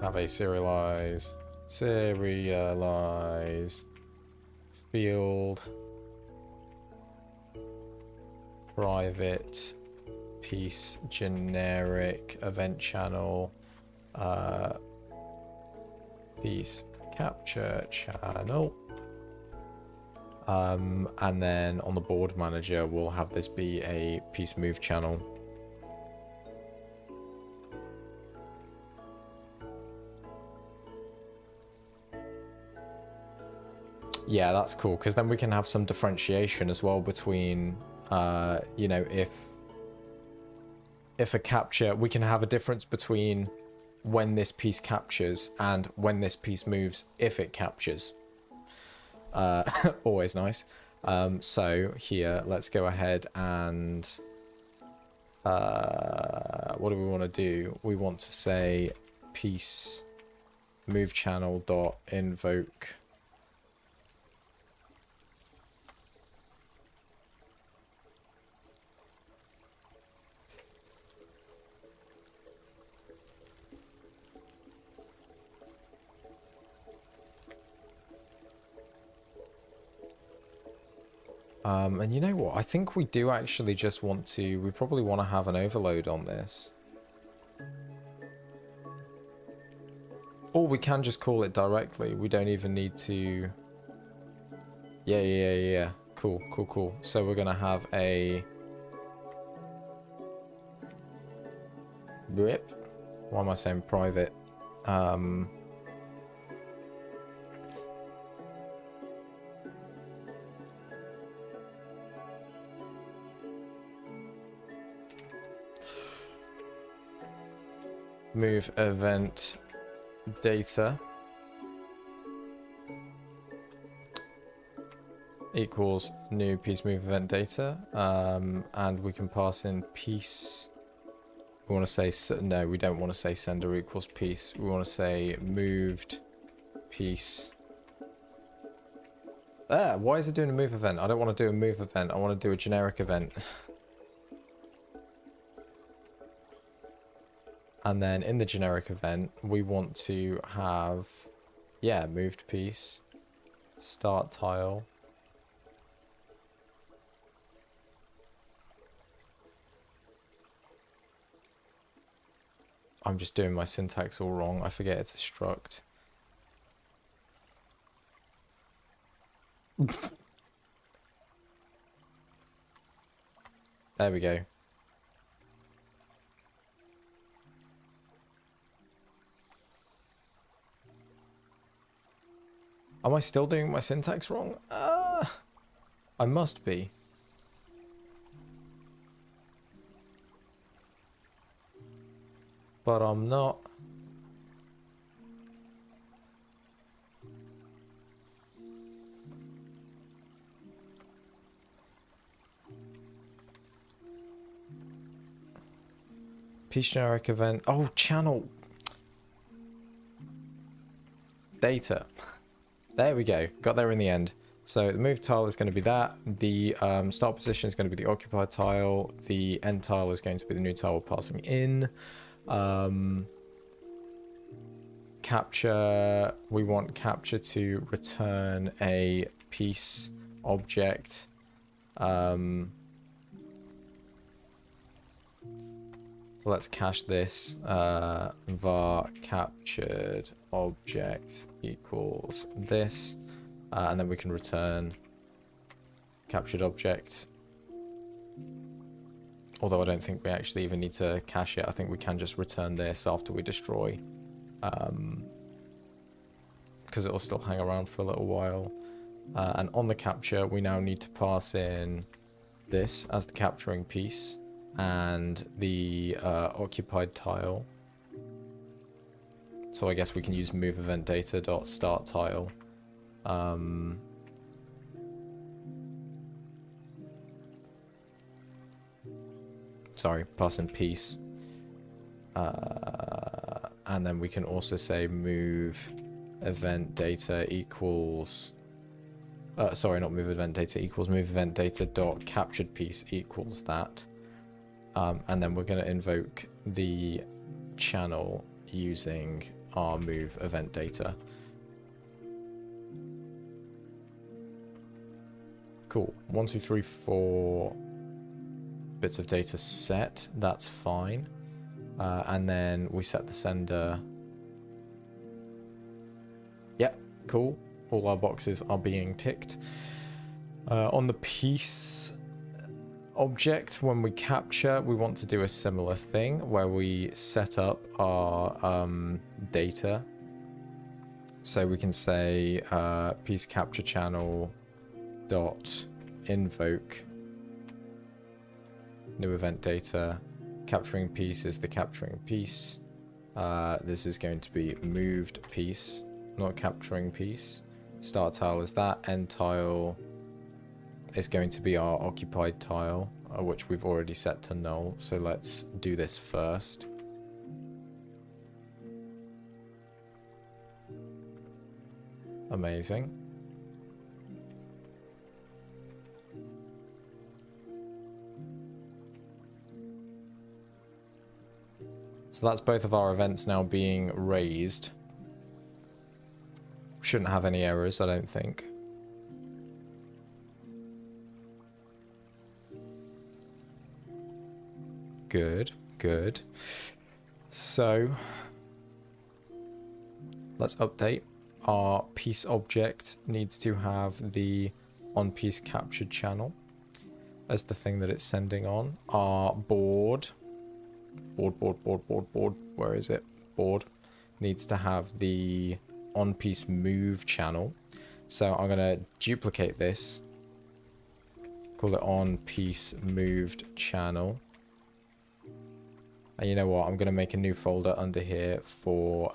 Speaker 1: Have a serialize field private piece generic event channel piece capture channel. And then on the board manager, we'll have this be a piece move channel. Yeah, that's cool, because then we can have some differentiation as well between, you know, if a capture, we can have a difference between when this piece captures and when this piece moves if it captures. Always nice. So here, let's go ahead and what do we want to do? We want to say piece move channel dot invoke and you know what? I think we do actually just want to... We probably want to have an overload on this. Or we can just call it directly. We don't even need to... Yeah. Cool. So we're going to have a... Rip. Why am I saying private? Move event data equals new piece move event data, and we can pass in piece. We want to say, no, we don't want to say sender equals piece. We want to say moved piece. Why is it doing a move event? I don't want to do a move event. I want to do a generic event. And then in the generic event, we want to have, yeah, moved piece, start tile. I'm just doing my syntax all wrong. I forget it's a struct. There we go. Am I still doing my syntax wrong? I must be. But I'm not. Piece generic event. Oh, channel. Data. There we go. Got there in the end. So the move tile is going to be that. The start position is going to be the occupied tile. The end tile is going to be the new tile we're passing in. Capture. We want capture to return a piece object. So let's cache this. Var captured object equals this. And then we can return captured object. Although I don't think we actually even need to cache it. I think we can just return this after we destroy. Because it will still hang around for a little while. And on the capture, we now need to pass in this as the capturing piece. And the occupied tile. So I guess we can use move event data dot start tile. Sorry, pass in piece. And then we can also say move event data equals. Sorry, not move event data equals move event data dot captured piece equals that. And then we're going to invoke the channel using our move event data. Cool. 1, 2, 3, 4 bits of data set. That's fine. And then we set the sender. Yep, cool. All our boxes are being ticked. On the piece object, when we capture, we want to do a similar thing where we set up our data. So we can say piece capture channel dot invoke new event data. Capturing piece is the capturing piece. This is going to be moved piece, not capturing piece. Start tile is that. End tile is going to be our occupied tile, which we've already set to null. So let's do this first. Amazing. So that's both of our events now being raised. Shouldn't have any errors, I don't think. Good, good. So let's update. Our piece object needs to have the on piece captured channel as the thing that it's sending on. Our board, where is it? Board needs to have the on piece move channel. So I'm going to duplicate this, call it on piece moved channel. And you know what? I'm going to make a new folder under here for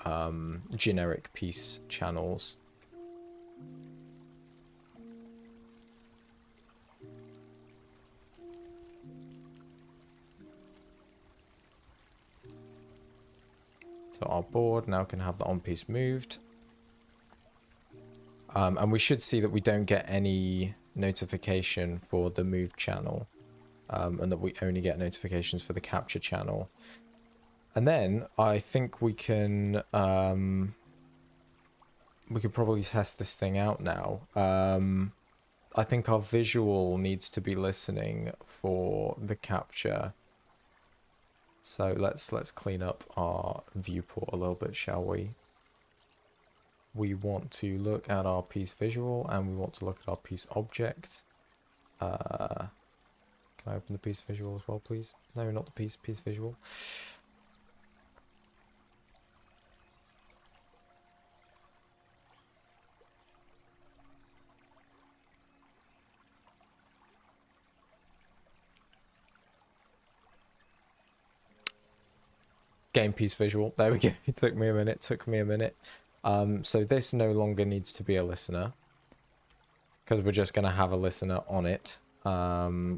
Speaker 1: generic piece channels. So our board now can have the on piece moved. And we should see that we don't get any notification for the move channel, and that we only get notifications for the capture channel. And then I think we can we could probably test this thing out now. I think our visual needs to be listening for the capture. So let's clean up our viewport a little bit, shall we? We want to look at our piece visual and we want to look at our piece object. Can I open the piece visual as well, please? No, not the piece visual. Game piece visual. There we go. It took me a minute. So this no longer needs to be a listener, because we're just going to have a listener on it.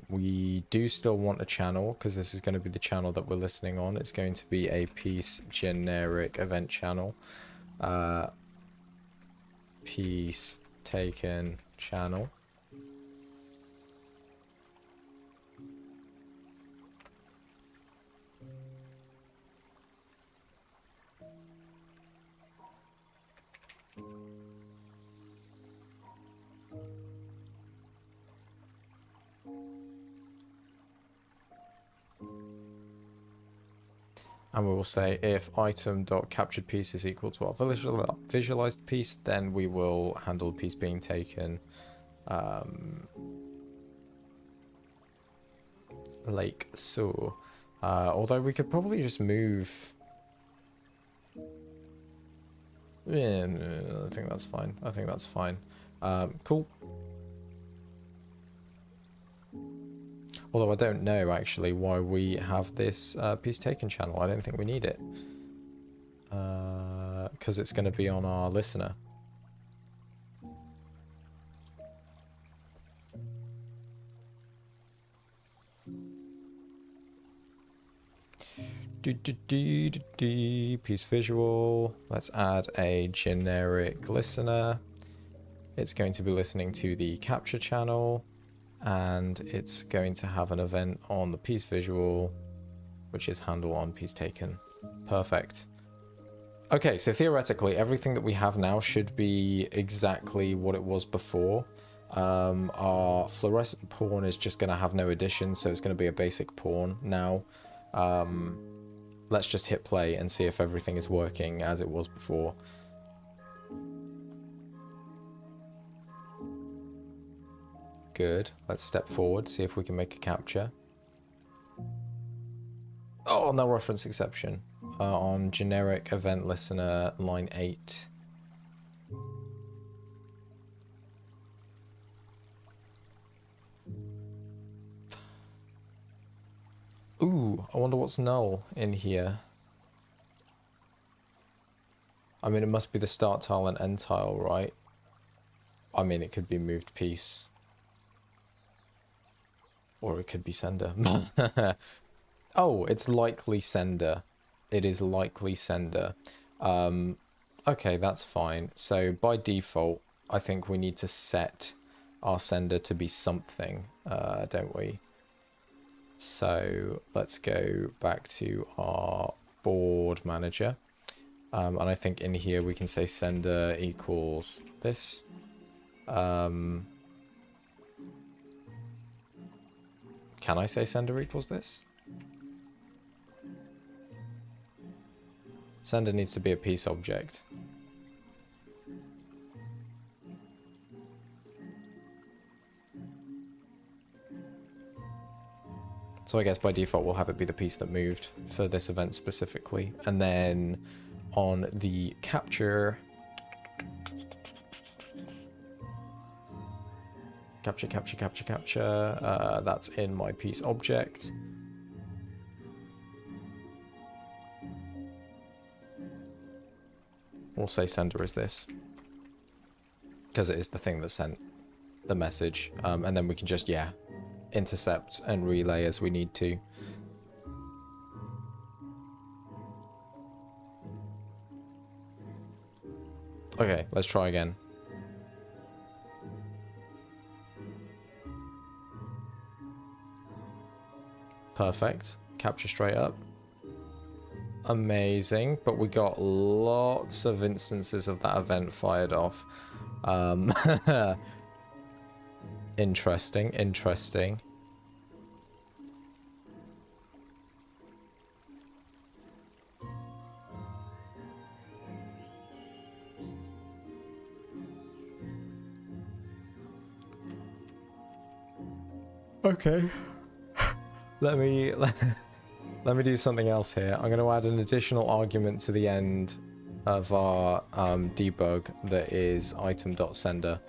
Speaker 1: We do still want a channel, because this is going to be the channel that we're listening on. It's going to be a piece generic event channel. Piece taken channel. And we will say if item.captured piece is equal to our visualized piece, then we will handle the piece being taken like so. Although we could probably just move. Yeah, no, I think that's fine. Cool. Although I don't know actually why we have this piece taken channel. I don't think we need it. Because it's going to be on our listener. Piece visual. Let's add a generic listener. It's going to be listening to the capture channel. And it's going to have an event on the piece visual, which is handle on piece taken. Perfect. Okay, so theoretically, everything that we have now should be exactly what it was before. Our fluorescent pawn is just going to have no addition, so it's going to be a basic pawn now. Let's just hit play and see if everything is working as it was before. Good. Let's step forward, see if we can make a capture. Oh, no reference exception. On generic event listener, line 8. Ooh, I wonder what's null in here. I mean, it must be the start tile and end tile, right? I mean, it could be moved piece. Or it could be sender. Oh, it's likely sender. It is likely sender. Okay, that's fine. So by default, I think we need to set our sender to be something, don't we? So let's go back to our board manager. And I think in here we can say sender equals this. Can I say sender equals this? Sender needs to be a piece object. So I guess by default we'll have it be the piece that moved for this event specifically. And then on the capture... Capture. That's in my piece object. We'll say sender is this, because it is the thing that sent the message. And then we can just, yeah, intercept and relay as we need to. Okay, let's try again. Perfect. Capture straight up. Amazing. But we got lots of instances of that event fired off. Interesting, interesting. Okay. Let me do something else here. I'm going to add an additional argument to the end of our debug that is item.sender.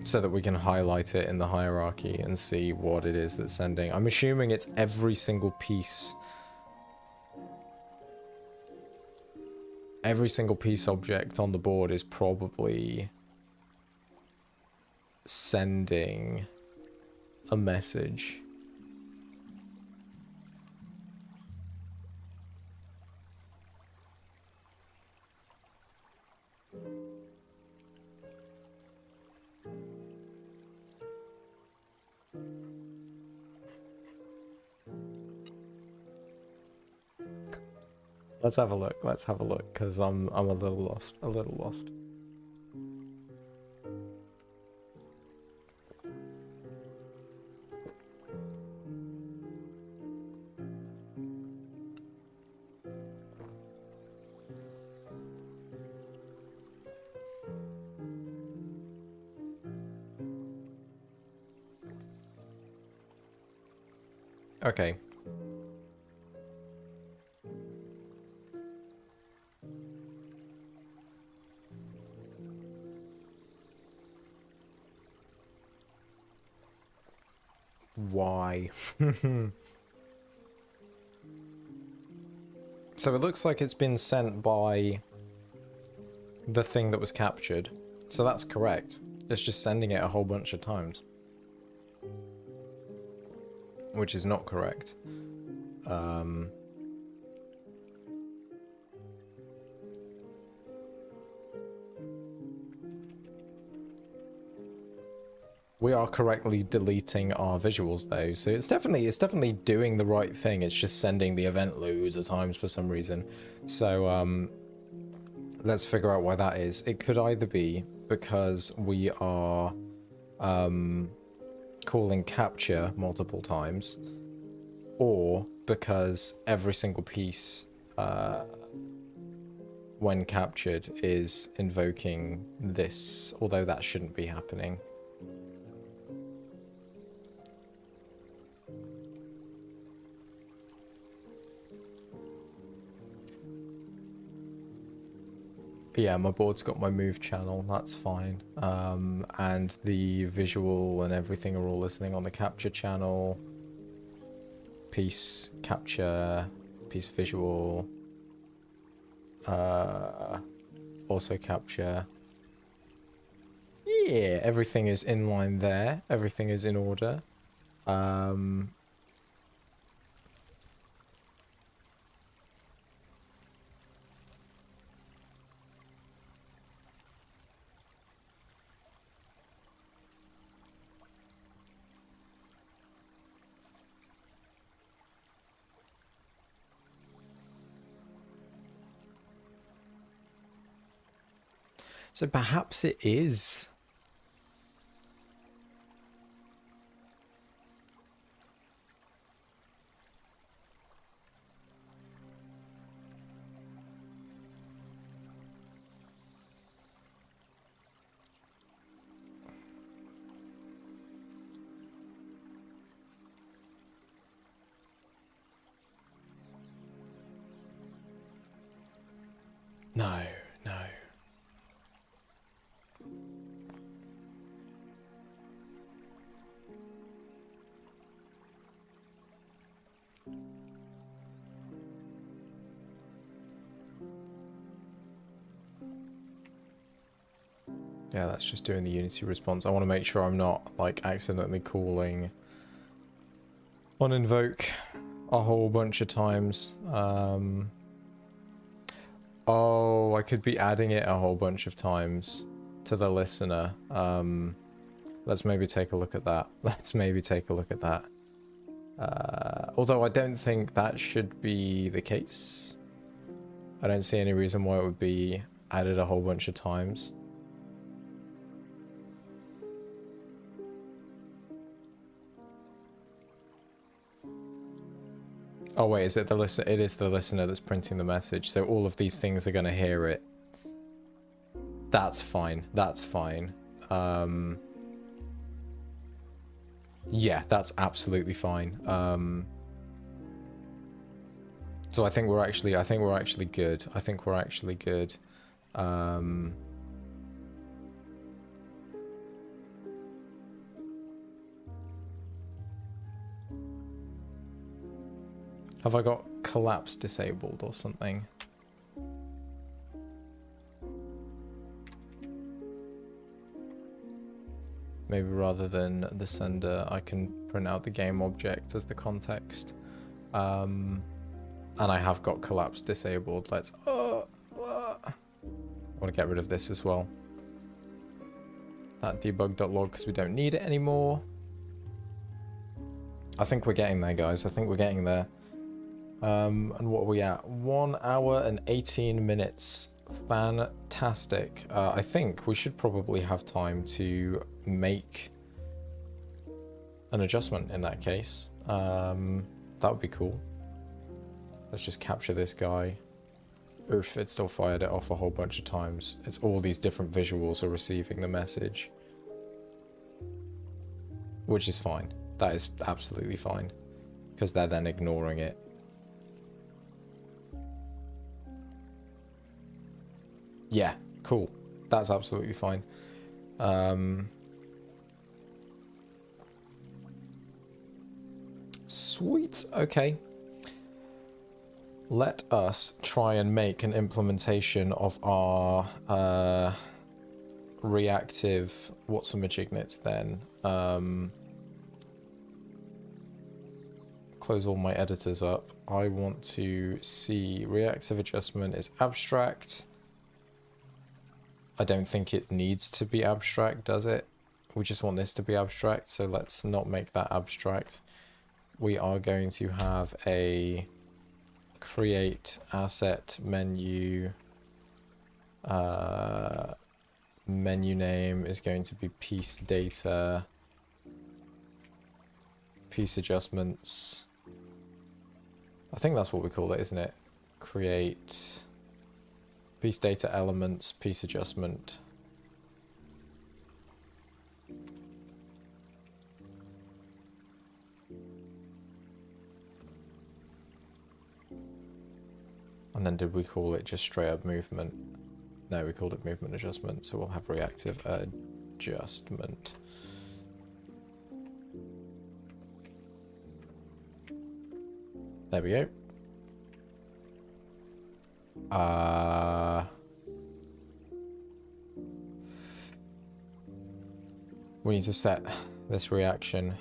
Speaker 1: So that we can highlight it in the hierarchy and see what it is that's sending. I'm assuming it's every single piece. Every single piece object on the board is probably sending a message. Let's have a look. Let's have a look, because I'm a little lost. A little lost. Okay. Why? So it looks like it's been sent by the thing that was captured. So that's correct. It's just sending it a whole bunch of times. Which is not correct. We are correctly deleting our visuals though, so it's definitely doing the right thing. It's just sending the event loads of times for some reason. So let's figure out why that is. It could either be because we are calling capture multiple times, or because every single piece when captured is invoking this, although that shouldn't be happening. Yeah, my board's got my move channel, that's fine. And the visual and everything are all listening on the capture channel. Piece capture, piece visual, also capture. Yeah, everything is in line there. Everything is in order. So perhaps it is. No, no. Yeah, that's just doing the Unity response. I want to make sure I'm not, like, accidentally calling on invoke a whole bunch of times. Oh, I could be adding it a whole bunch of times to the listener. Let's maybe take a look at that. Let's maybe take a look at that. Although I don't think that should be the case. I don't see any reason why it would be added a whole bunch of times. Oh wait, is it the listener? It is the listener that's printing the message, so all of these things are going to hear it. That's fine. That's fine. Yeah, that's absolutely fine. So I think we're actually good. I think we're actually good. Have I got collapse disabled or something? Maybe rather than the sender, I can print out the game object as the context. And I have got collapse disabled. Let's... I want to get rid of this as well. That debug.log because we don't need it anymore. I think we're getting there, guys. I think we're getting there. And what are we at? 1 hour and 18 minutes. Fantastic. I think we should probably have time to make an adjustment in that case. That would be cool. Let's just capture this guy. Oof, it still fired it off a whole bunch of times. It's all these different visuals are receiving the message. Which is fine. That is absolutely fine. Because they're then ignoring it. Yeah, cool. That's absolutely fine. Sweet. Okay. Let us try and make an implementation of our reactive what's-a-majignits then. Close all my editors up. I want to see reactive adjustment is abstract. I don't think it needs to be abstract, does it? We just want this to be abstract, so let's not make that abstract. We are going to have a create asset menu. Menu name is going to be piece data. Piece adjustments. I think that's what we call it, isn't it? Create piece data elements, piece adjustment. And then did we call it just straight up movement? No, we called it movement adjustment, so we'll have reactive adjustment. There we go. We need to set this reaction.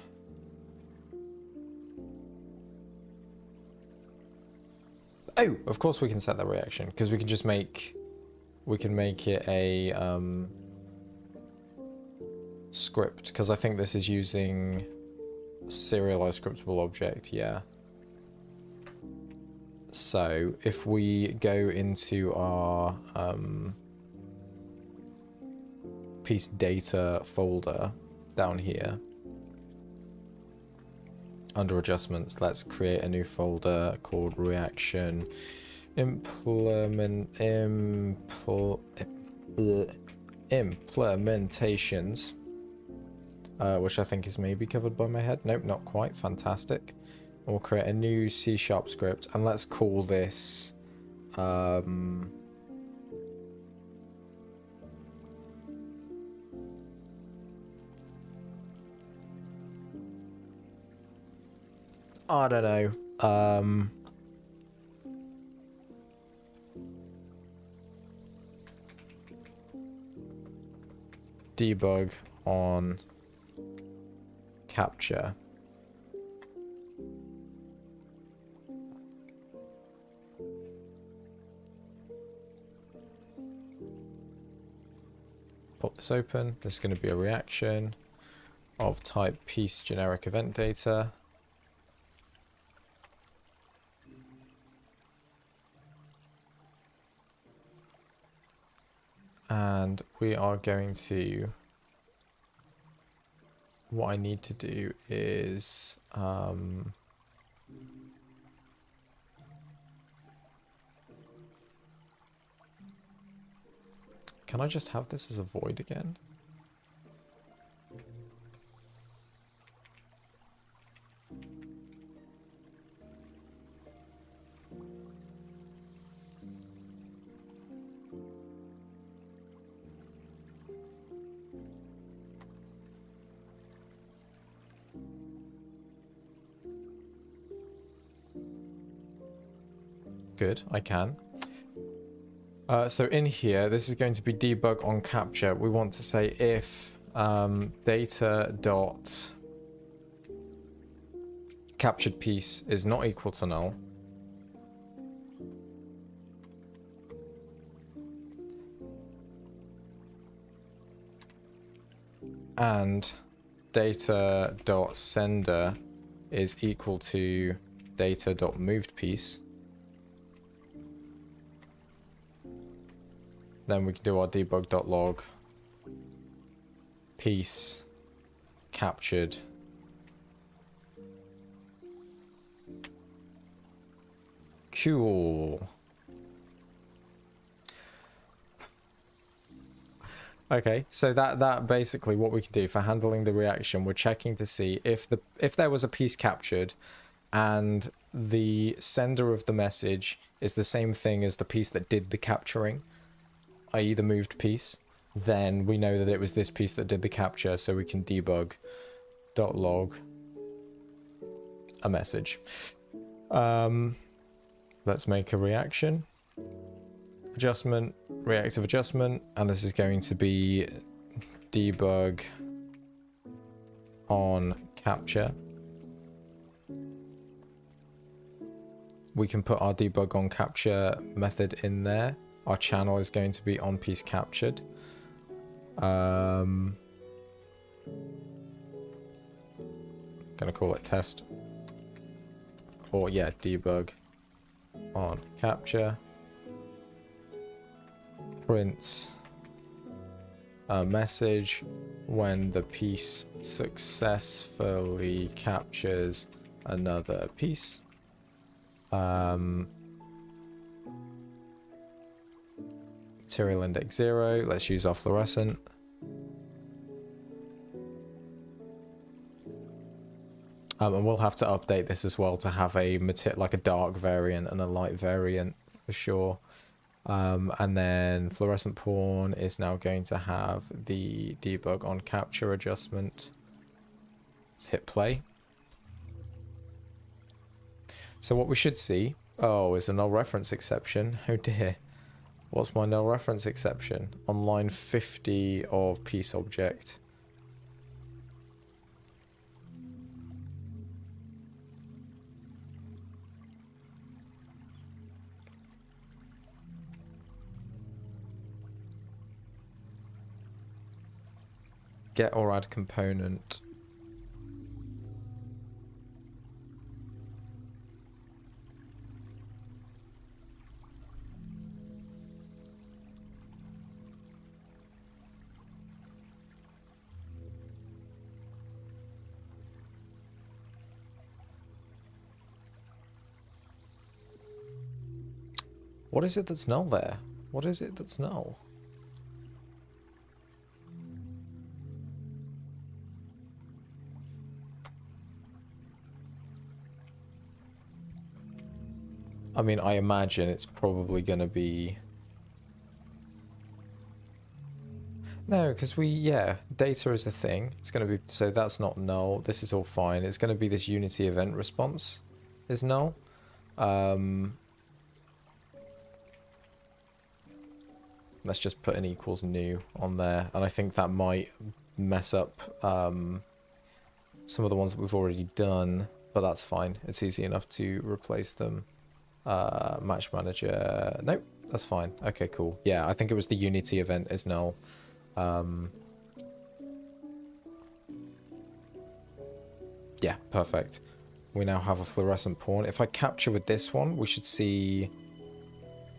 Speaker 1: Oh, of course we can set that reaction, because we can just make... We can make it a script, because I think this is using serialized scriptable object, yeah. So if we go into our piece data folder down here, under adjustments, let's create a new folder called reaction implementations, which I think is maybe covered by my head. Nope, not quite. Fantastic. And we'll create a new C# script, and let's call this I don't know. Debug on capture. pop this open. This is going to be a reaction of type piece generic event data. And we are going to, what I need to do is, can I just have this as a void again? Good, I can. So in here, this is going to be debug on capture. We want to say if data dot captured piece is not equal to null, and data dot sender is equal to data dot moved piece, then we can do our debug.log piece captured cool. Okay, so that basically what we can do for handling the reaction, we're checking to see if there was a piece captured and the sender of the message is the same thing as the piece that did the capturing, i.e. the moved piece, then we know that it was this piece that did the capture, so we can debug.log a message. Let's make a reaction. Adjustment, reactive adjustment, and this is going to be debug on capture. We can put our debug on capture method in there. Our channel is going to be on piece captured. Gonna call it test. Or yeah, debug on capture. Prints a message when the piece successfully captures another piece. Material index 0. Let's use our fluorescent. And we'll have to update this as well to have a like a dark variant and a light variant for sure. And then fluorescent pawn is now going to have the debug on capture adjustment. Let's hit play. So what we should see, is a null reference exception. Oh dear. What's my null reference exception? On line 50 of piece object. Get or add component. What is it that's null there? What is it that's null? I mean, I imagine it's probably going to be... No, because data is a thing. It's going to be... So that's not null. This is all fine. It's going to be this Unity event response is null. Let's just put an equals new on there. And I think that might mess up some of the ones that we've already done. But that's fine. It's easy enough to replace them. Match manager. Nope, that's fine. Okay, cool. Yeah, I think it was the Unity event is null. Yeah, perfect. We now have a fluorescent pawn. If I capture with this one, we should see...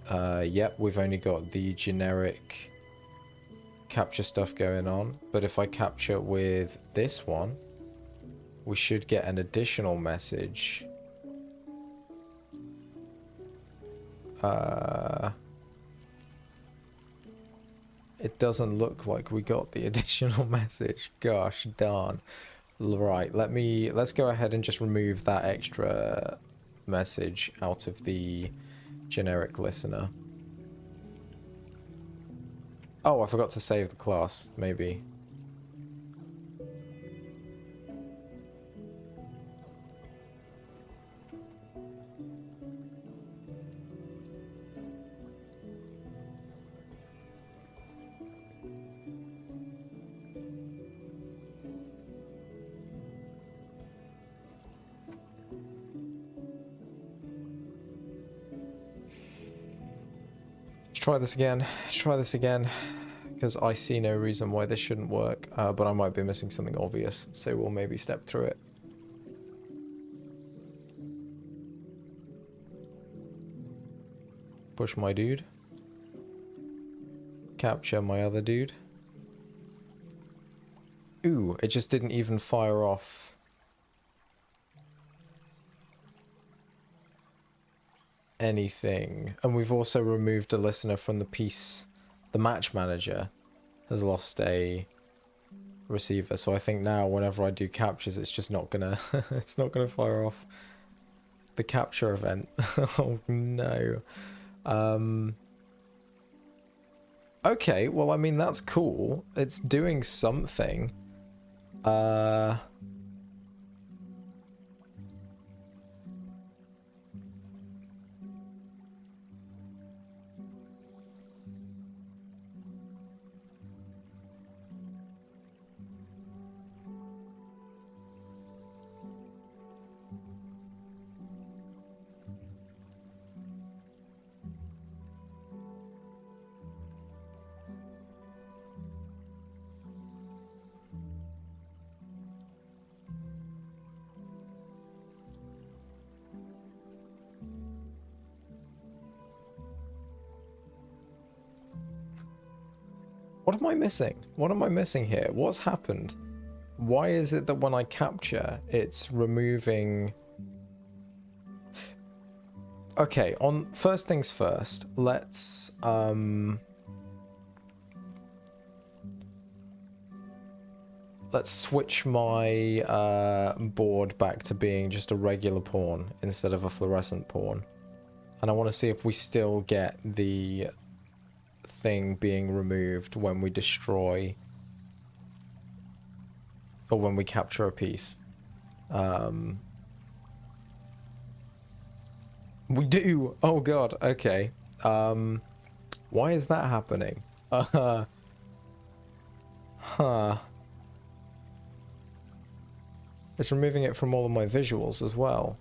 Speaker 1: yep, we've only got the generic capture stuff going on. But if I capture with this one, we should get an additional message. It doesn't look like we got the additional message. Gosh darn. Right, let's go ahead and just remove that extra message out of the generic listener. Oh, I forgot to save the class, maybe. Try this again. Try this again. Because I see no reason why this shouldn't work. But I might be missing something obvious. So we'll maybe step through it. Push my dude. Capture my other dude. Ooh, it just didn't even fire off. Anything. And we've also removed a listener from the piece. The match manager has lost a receiver, so I think now whenever I do captures, it's just not gonna it's not gonna fire off the capture event. Oh no. Okay, well, I mean, that's cool. It's doing something. What am I missing? What am I missing here? What's happened? Why is it that when I capture, it's removing... Okay, on first things first, let's switch my board back to being just a regular pawn instead of a fluorescent pawn. And I want to see if we still get the thing being removed when we destroy or when we capture a piece. We do. Oh god. Okay. Why is that happening? Huh. It's removing it from all of my visuals as well.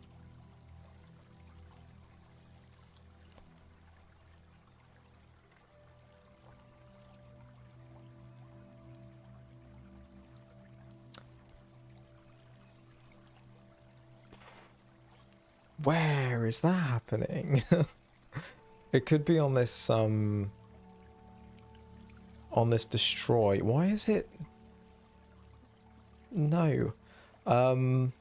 Speaker 1: Where is that happening? It could be on this destroy. Why is it? No. On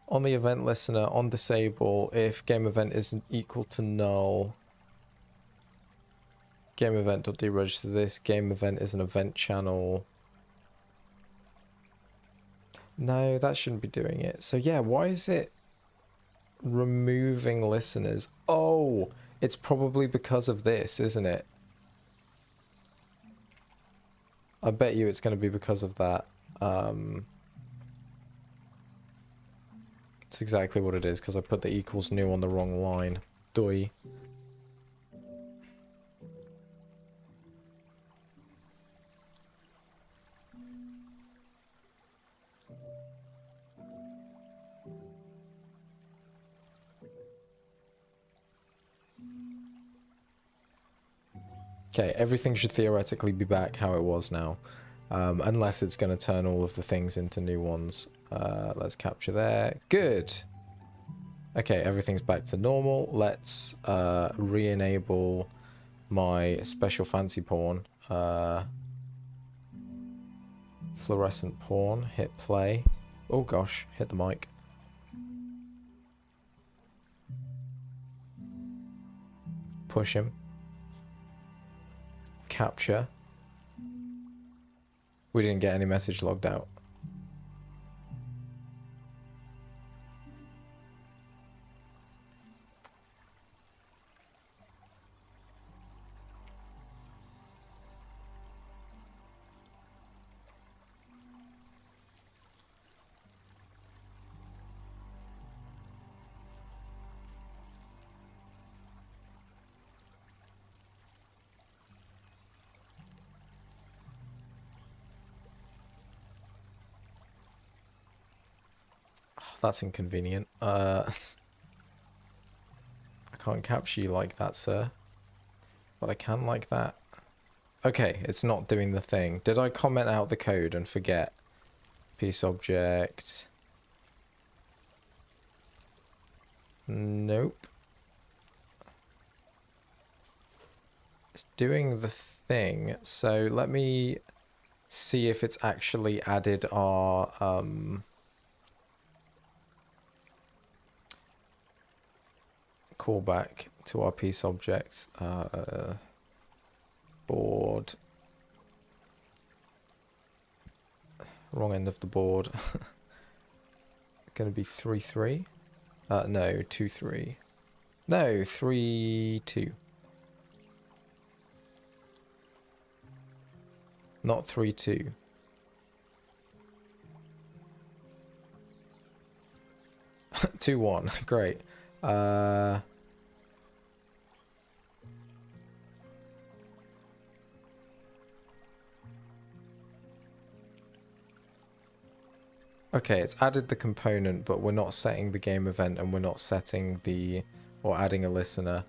Speaker 1: the event listener, on disable, if game event isn't equal to null, game event.deregister this, game event is an event channel. No, that shouldn't be doing it. So yeah, why is it removing listeners? Oh, it's probably because of this, isn't it? I bet you it's going to be because of that. It's exactly what it is, because I put the equals new on the wrong line. Doi. Okay, everything should theoretically be back how it was now. Unless it's going to turn all of the things into new ones. Let's capture there. Good! Okay, everything's back to normal. Let's re-enable my special fancy pawn. Fluorescent pawn. Hit play. Oh gosh, hit the mic. Push him. Capture. We didn't get any message logged out. That's inconvenient. I can't capture you like that, sir. But I can like that. Okay, it's not doing the thing. Did I comment out the code and forget? Piece object. Nope. It's doing the thing. So let me see if it's actually added our callback to our piece object. Board. Wrong end of the board. Gonna be 3-3. No, 2-3. No, 3-2. Not 3-2. Two one. Great. Okay, it's added the component, but we're not setting the game event, and we're not setting the, or adding a listener.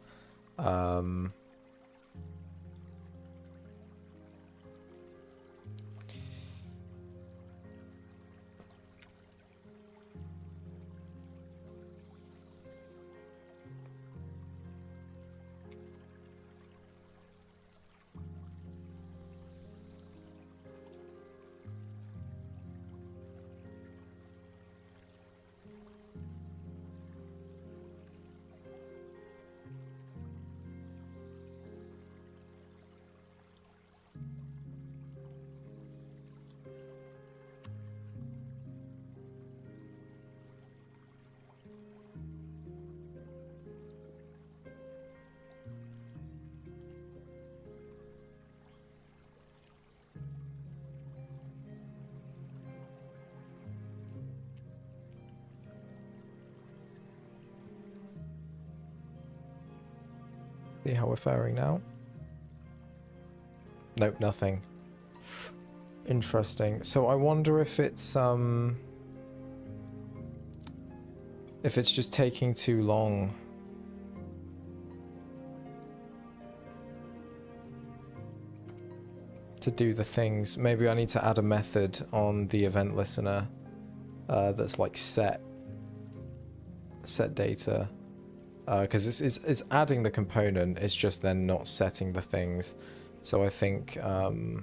Speaker 1: See how we're faring now? Nope, nothing. Interesting. So I wonder if it's just taking too long. To do the things. Maybe I need to add a method on the event listener that's like set data. Because it's adding the component, it's just then not setting the things. So I think oh,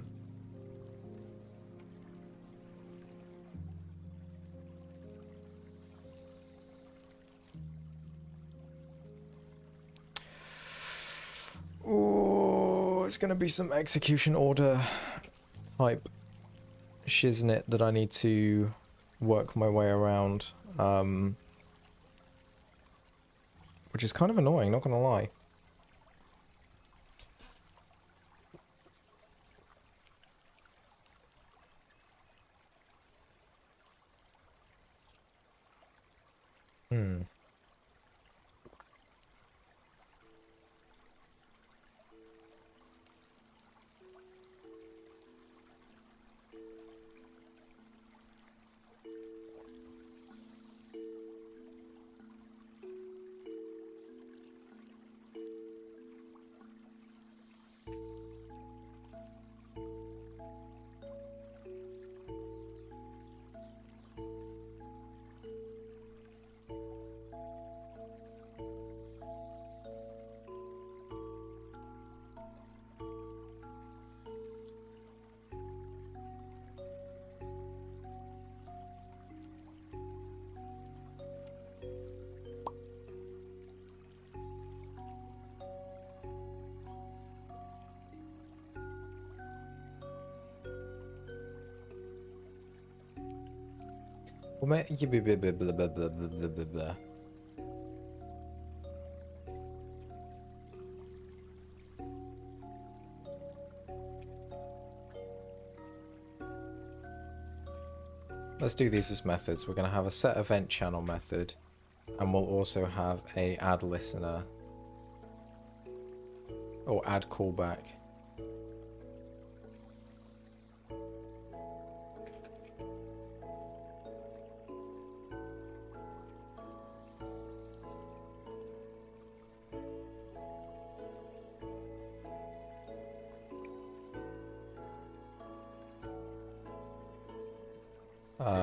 Speaker 1: it's gonna be some execution order type shiznit that I need to work my way around. Which is kind of annoying, not gonna lie. Well, blah, blah, blah, blah, blah, blah, blah, blah. Let's do these as methods. We're going to have a set event channel method, and we'll also have a add listener or add callback.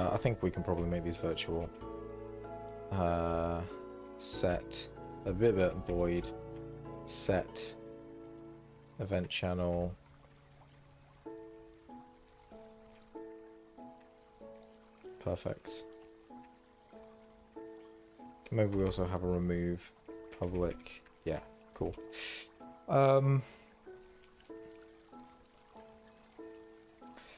Speaker 1: I think we can probably make these virtual. Set a bit void, set event channel. Perfect. Maybe we also have a remove public. Yeah, cool.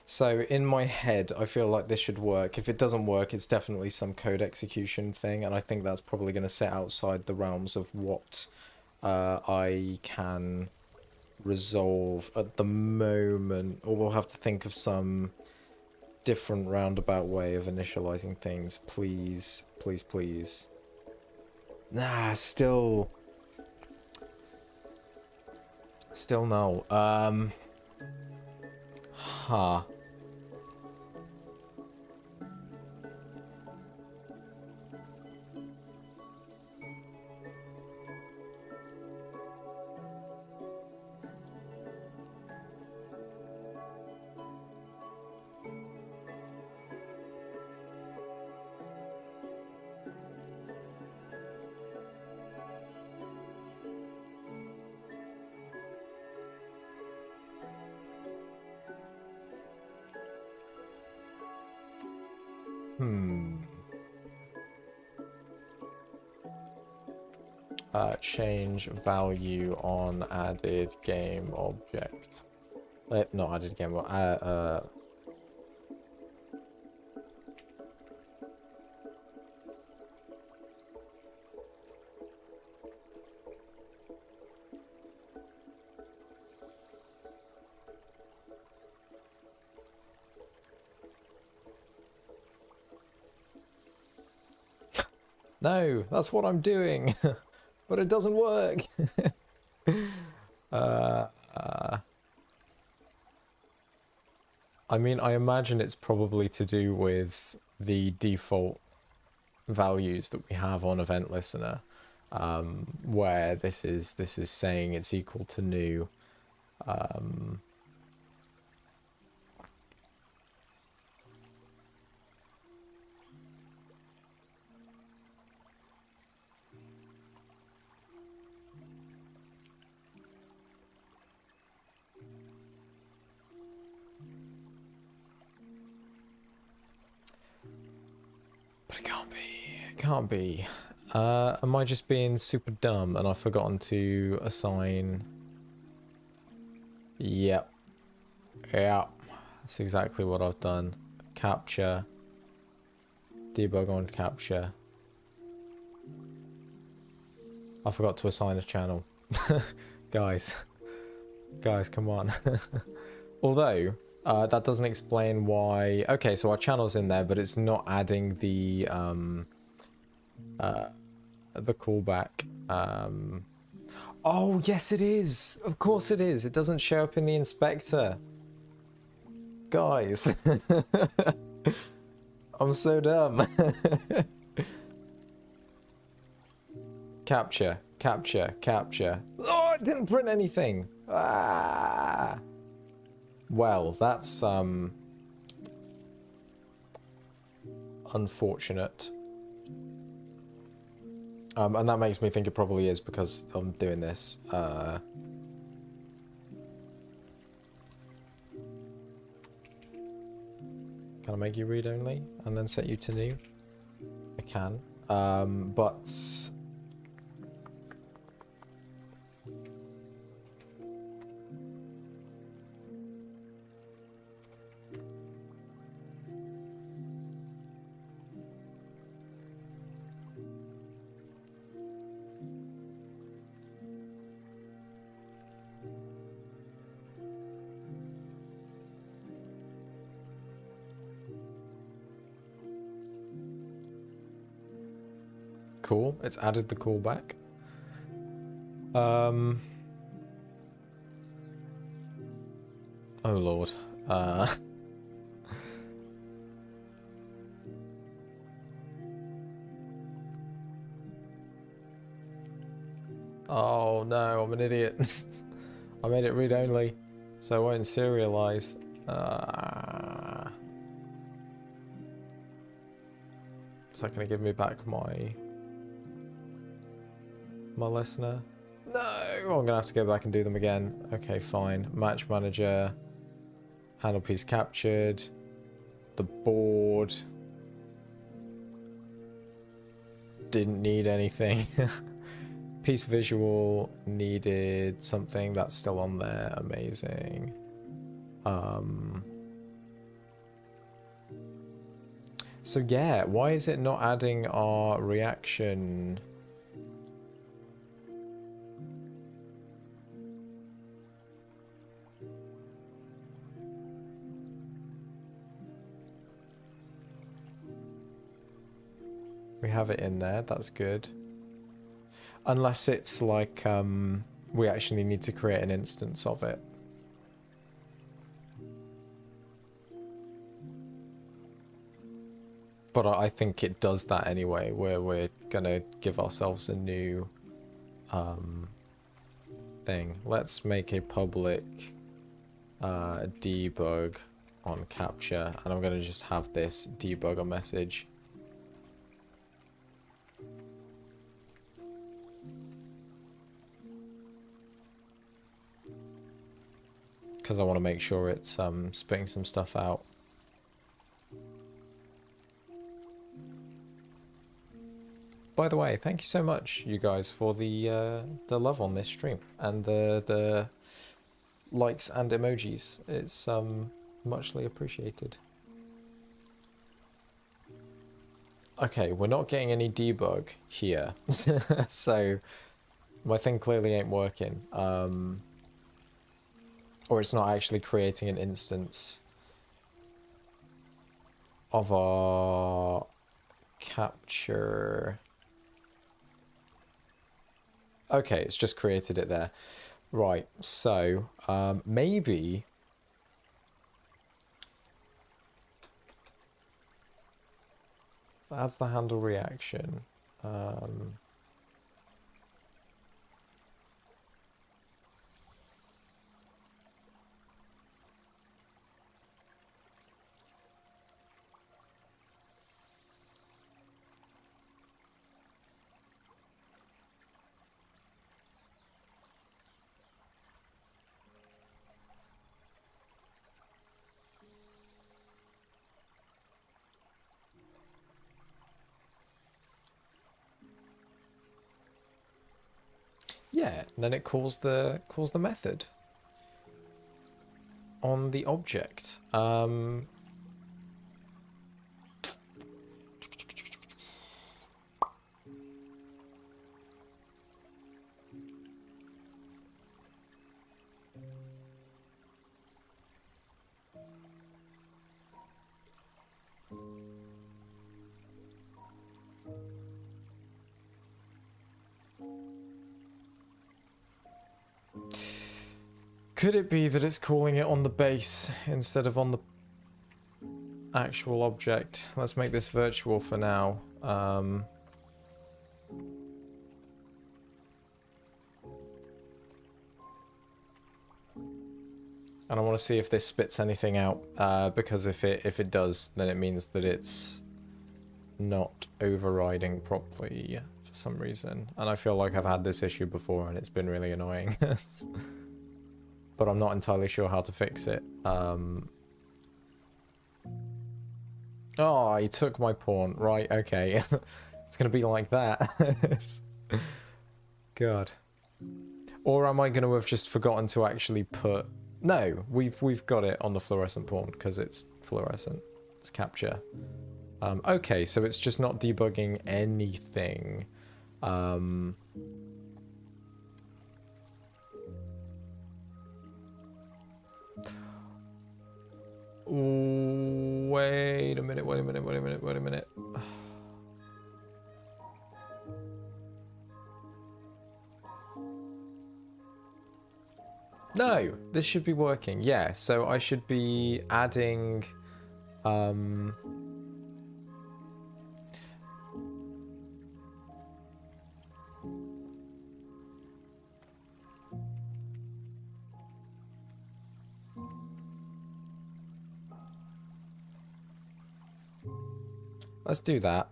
Speaker 1: So in my head, I feel like this should work. If it doesn't work, it's definitely some code execution thing, and I think that's probably going to sit outside the realms of what I can resolve at the moment, or we'll have to think of some different roundabout way of initializing things. Please, please, please. Nah, still no. Huh. Change value on added game object. Not added game, but no, that's what I'm doing. But it doesn't work. I mean, I imagine it's probably to do with the default values that we have on Event Listener, where this is saying it's equal to new. But it can't be. It can't be. Am I just being super dumb and I've forgotten to assign? Yep. Yep. That's exactly what I've done. Capture. Debug on capture. I forgot to assign a channel. Guys, come on. Although, that doesn't explain why... Okay, so our channel's in there, but it's not adding the callback. Oh, yes it is! Of course it is! It doesn't show up in the inspector. Guys. I'm so dumb. Capture. Oh, it didn't print anything. Ah. Well, that's unfortunate. And that makes me think it probably is because I'm doing this. Can I make you read only and then set you to new? I can. But Cool. It's added the callback. Oh lord. Oh no, I'm an idiot. I made it read only, so I won't serialize. Is that gonna give me back my listener? No, I'm gonna have to go back and do them again. Okay, fine. Match manager, handle piece captured, the board didn't need anything. Piece visual needed something, that's still on there. Amazing. So yeah, why is it not adding our reaction? We have it in there, that's good. Unless it's like, we actually need to create an instance of it. But I think it does that anyway, where we're gonna give ourselves a new thing. Let's make a public debug on capture, and I'm gonna just have this debugger message. Because I want to make sure it's spitting some stuff out. By the way, thank you so much, you guys, for the love on this stream and the likes and emojis. It's muchly appreciated. Okay, we're not getting any debug here, so my thing clearly ain't working. Or it's not actually creating an instance of our capture. Okay, it's just created it there. Right, so maybe that's the handle reaction. Yeah, then it calls the method on the object. Could it be that it's calling it on the base instead of on the actual object? Let's make this virtual for now. And I want to see if this spits anything out, because if it does, then it means that it's not overriding properly for some reason. And I feel like I've had this issue before and it's been really annoying. But I'm not entirely sure how to fix it. Oh, he took my pawn. Right, okay. It's gonna be like that. God. Or am I gonna have just forgotten to actually put... No, we've got it on the fluorescent pawn because it's fluorescent. It's capture. Okay, so it's just not debugging anything. Wait a minute. No, this should be working. Yeah, so I should be adding let's do that.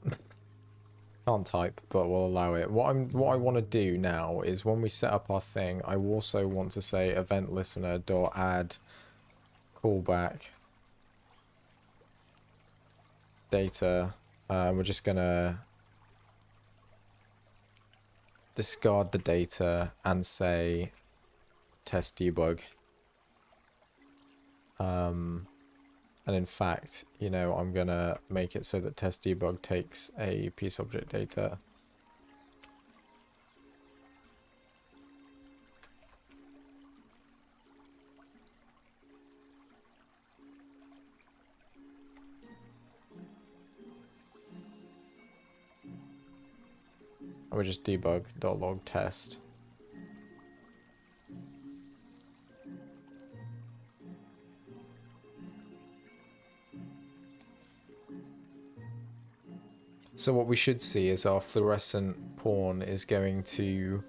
Speaker 1: Can't type, but we'll allow it. What I want to do now is when we set up our thing, I also want to say event listener dot add callback data. We're just gonna discard the data and say test debug. And in fact, you know, I'm gonna make it so that test debug takes a piece object data. And we just debug.log test. So what we should see is our fluorescent pawn is going to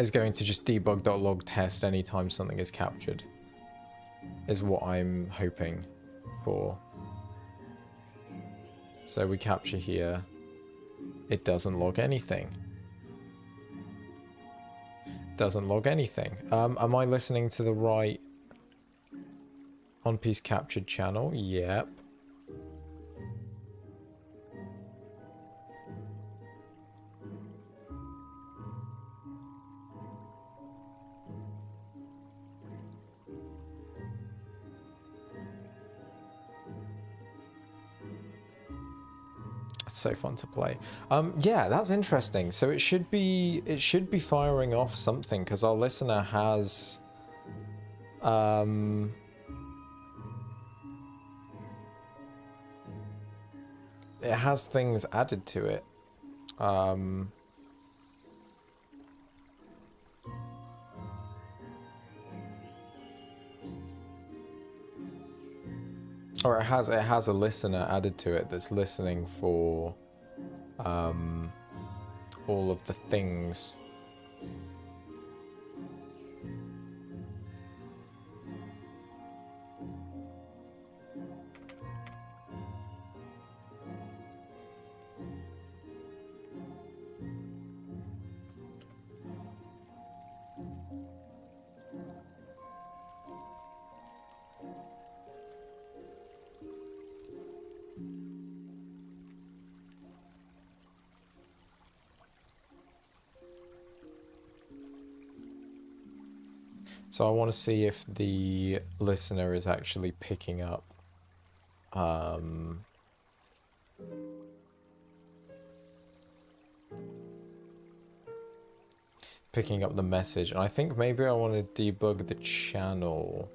Speaker 1: just debug.log test anytime something is captured, is what I'm hoping for. So we capture here, it doesn't log anything. Doesn't log anything. Am I listening to the right on piece captured channel? Yep. It's so fun to play. Yeah, that's interesting. So it should be firing off something because our listener has it has things added to it. Or it has a listener added to it that's listening for all of the things. So I want to see if the listener is actually picking up the message. And I think maybe I want to debug the channel.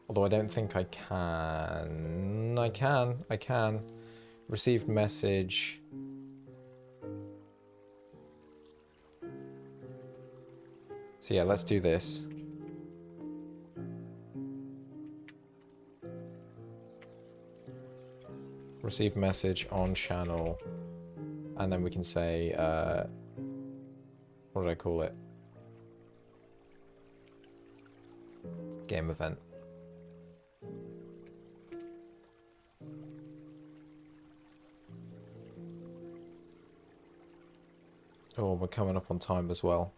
Speaker 1: Although I don't think I can. I can. Received message. So yeah, let's do this. Receive message on channel, and then we can say, what did I call it? Game event. Oh, we're coming up on time as well.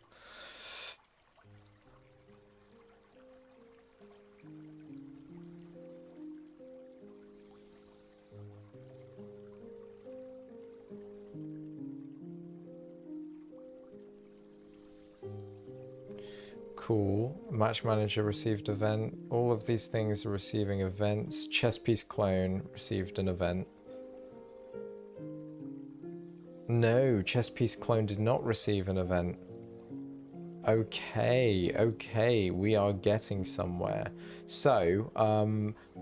Speaker 1: Cool. Match manager received event. All of these things are receiving events. Chess piece clone received an event. No, chess piece clone did not receive an event. Okay, we are getting somewhere. So,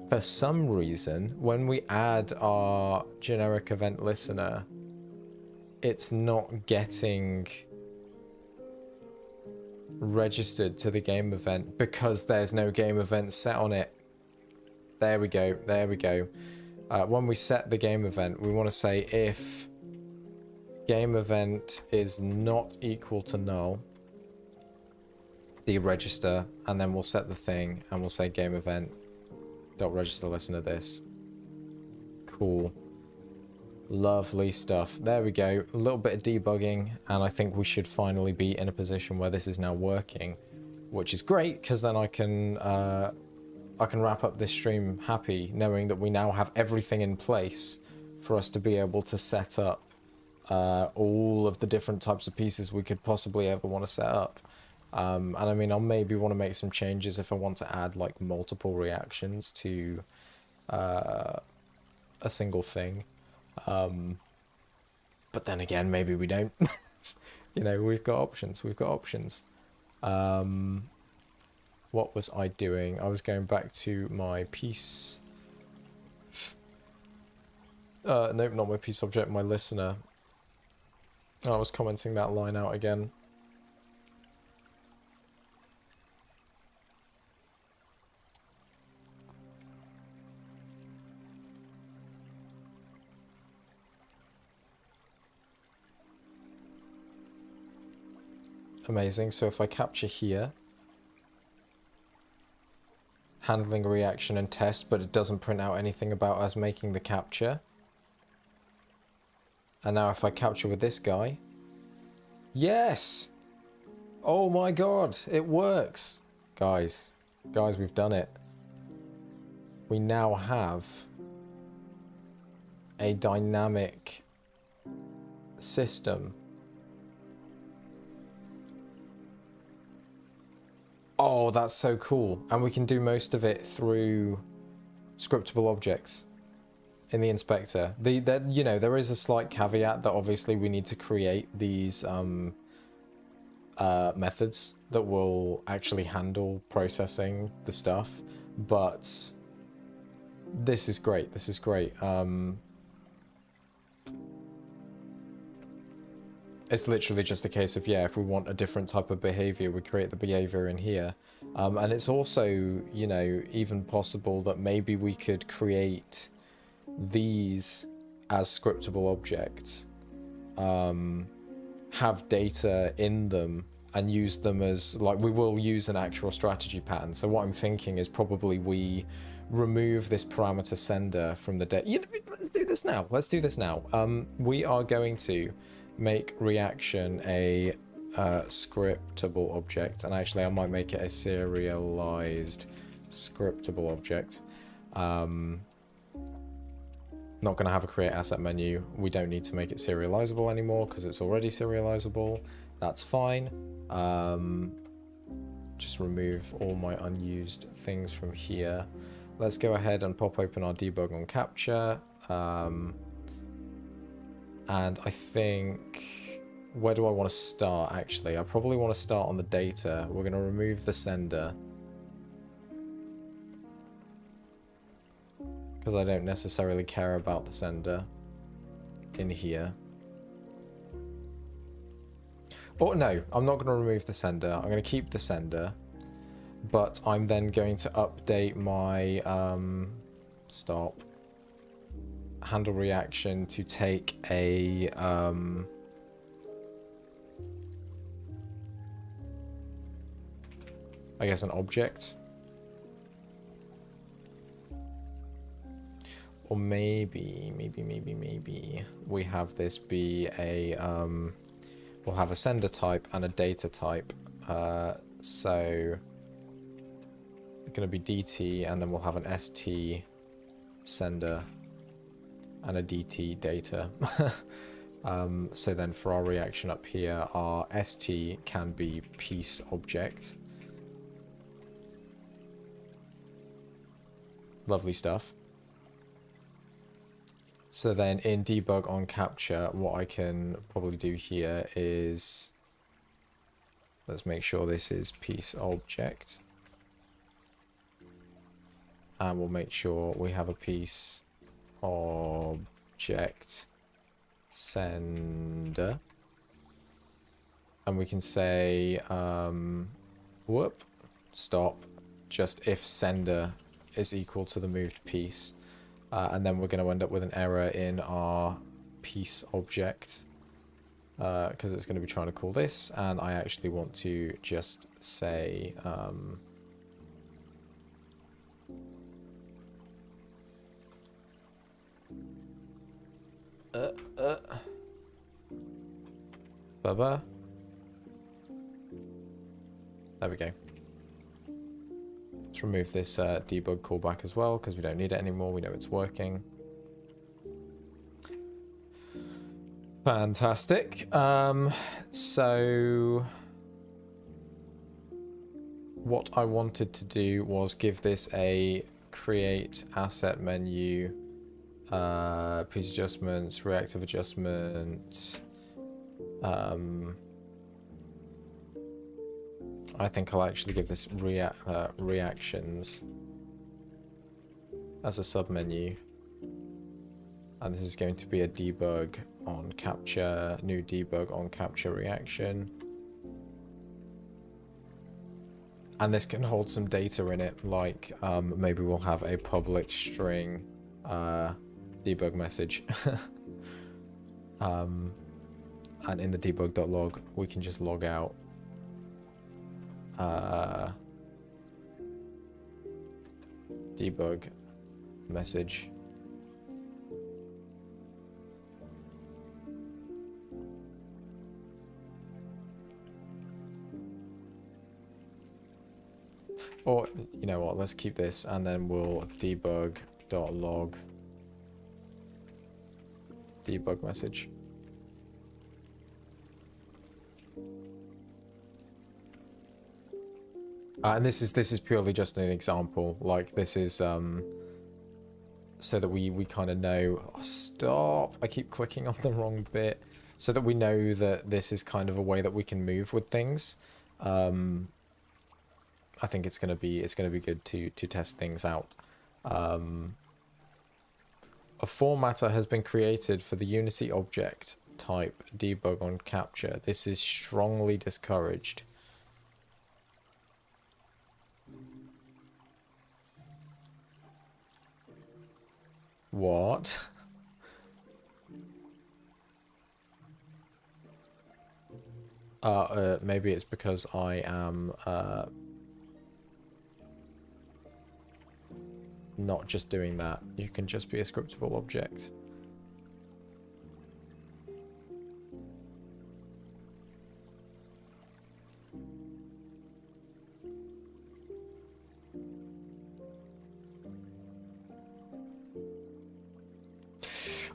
Speaker 1: for some reason, when we add our generic event listener, it's not getting registered to the game event because there's no game event set on it. There we go. There we go. When we set the game event, we want to say if game event is not equal to null, deregister, and then we'll set the thing and we'll say game event dot register. Listen to this. Cool. Lovely stuff. There we go. A little bit of debugging, and I think we should finally be in a position where this is now working, which is great because then I can wrap up this stream happy, knowing that we now have everything in place for us to be able to set up all of the different types of pieces we could possibly ever want to set up. And I mean, I'll maybe want to make some changes if I want to add like multiple reactions to a single thing. But then again, maybe we don't. You know, we've got options. We've got options. What was I doing? I was going back to my piece. Nope, not my piece object, my listener. I was commenting that line out again. Amazing. So if I capture here, handling a reaction and test, but it doesn't print out anything about us making the capture. And now if I capture with this guy, yes! Oh my god, it works! Guys, we've done it. We now have a dynamic system. Oh, that's so cool. And we can do most of it through scriptable objects in the inspector. You know, there is a slight caveat that obviously we need to create these methods that will actually handle processing the stuff. But this is great. This is great. It's literally just a case of, yeah, if we want a different type of behavior, we create the behavior in here. And it's also, you know, even possible that maybe we could create these as scriptable objects, have data in them and use them as, like, we will use an actual strategy pattern. So what I'm thinking is probably we remove this parameter sender from the data. Let's do this now. Let's do this now. We are going to make reaction a scriptable object, and actually I might make it a serialized scriptable object. Not going to have a create asset menu. We don't need to make it serializable anymore because it's already serializable. That's fine. Just remove all my unused things from here. Let's go ahead and pop open our debug on capture. And I think, where do I want to start actually? I probably want to start on the data. We're going to remove the sender, because I don't necessarily care about the sender in here. Oh no, I'm not going to remove the sender. I'm going to keep the sender, but I'm then going to update my stop handle reaction to take a I guess an object, or maybe we have this be a we'll have a sender type and a data type, so it's going to be DT, and then we'll have an ST sender and a DT data. So then for our reaction up here, our ST can be piece object. Lovely stuff. So then in debug on capture, what I can probably do here is, let's make sure this is piece object. And we'll make sure we have a piece object sender. And we can say, whoop, stop, just if sender is equal to the moved piece. And then we're going to end up with an error in our piece object, because it's going to be trying to call this, and I actually want to just say Bubba. There we go. Let's remove this debug callback as well, because we don't need it anymore. We know it's working. Fantastic. So what I wanted to do was give this a create asset menu, piece adjustments, reactive adjustments. I think I'll actually give this reactions as a submenu. And this is going to be a debug on capture, new debug on capture reaction. And this can hold some data in it, like maybe we'll have a public string debug message. And in the debug.log, we can just log out debug message. Or, you know what, let's keep this, and then we'll debug.log debug message. And this is purely just an example. Like, this is so that we kind of know. Oh, stop! I keep clicking on the wrong bit. So that we know that this is kind of a way that we can move with things. I think it's gonna be good to test things out. A formatter has been created for the Unity object type debug on capture. This is strongly discouraged. What? Maybe it's because I am not just doing that. You can just be a scriptable object.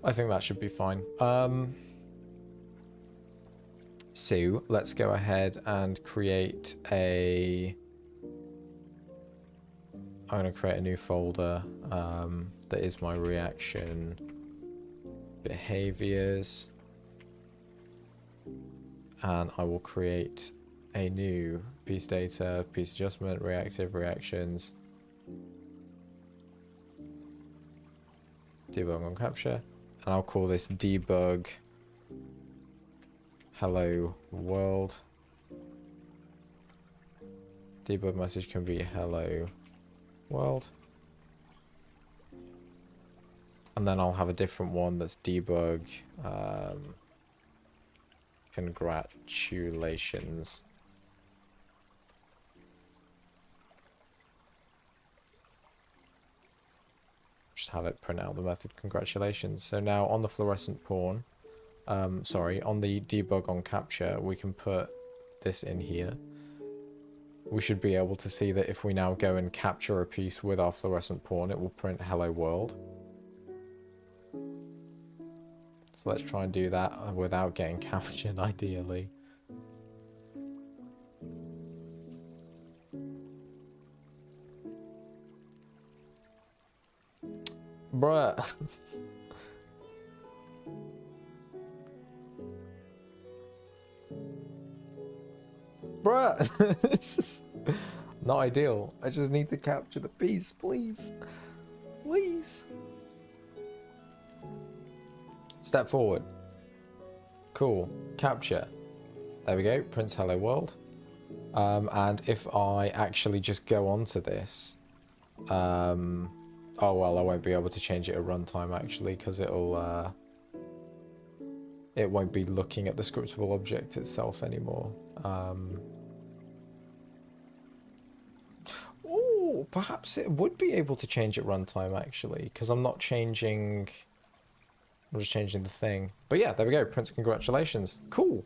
Speaker 1: I think that should be fine. So let's go ahead and create a... I'm going to create a new folder that is my reaction behaviors. And I will create a new piece data, piece adjustment, reactive reactions, debug on capture. And I'll call this debug hello world. Debug message can be hello world. And then I'll have a different one that's debug congratulations. Just have it print out the method congratulations. So now on the fluorescent pawn, sorry, on the debug on capture, we can put this in here. We should be able to see that if we now go and capture a piece with our fluorescent pawn, it will print hello world. So let's try and do that without getting captured, ideally. Bruh. Bruh. This is not ideal. I just need to capture the piece, please. Please. Step forward. Cool. Capture. There we go, Prince Hello World. And if I actually just go onto this, oh well, I won't be able to change it at runtime actually, because it won't be looking at the scriptable object itself anymore. Oh, perhaps it would be able to change at runtime actually, because I'm not changing. I'm just changing the thing. But yeah, there we go. Prince, congratulations. Cool.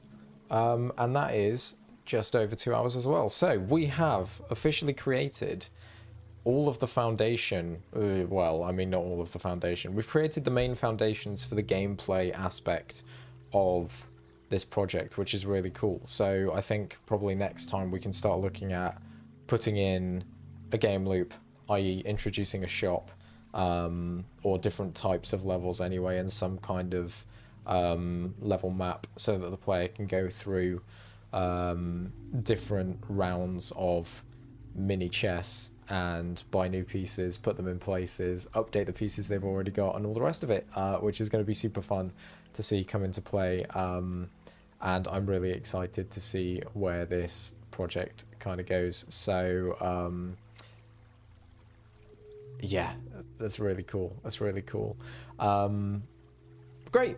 Speaker 1: And that is just over 2 hours as well. So we have officially created all of the foundation. Well, I mean, not all of the foundation. We've created the main foundations for the gameplay aspect of this project, which is really cool. So I think probably next time we can start looking at putting in a game loop, i.e. introducing a shop, or different types of levels anyway, and some kind of level map so that the player can go through different rounds of mini chess and buy new pieces, put them in places, update the pieces they've already got, and all the rest of it, which is going to be super fun to see come into play. And I'm really excited to see where this project kind of goes. So yeah, that's really cool. That's really cool. Great.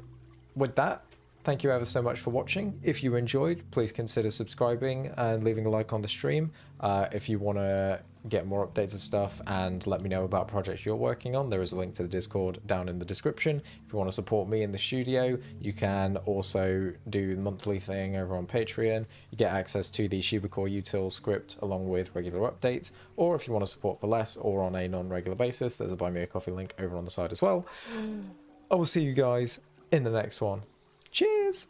Speaker 1: With that, thank you ever so much for watching. If you enjoyed, please consider subscribing and leaving a like on the stream. If you want to get more updates of stuff and let me know about projects you're working on, there is a link to the Discord down in the description. If you want to support me in the studio, you can also do the monthly thing over on Patreon. You get access to the ShibaCore util script along with regular updates. Or if you want to support for less or on a non-regular basis, there's a Buy Me a Coffee link over on the side as well. I will see you guys in the next one. Cheers!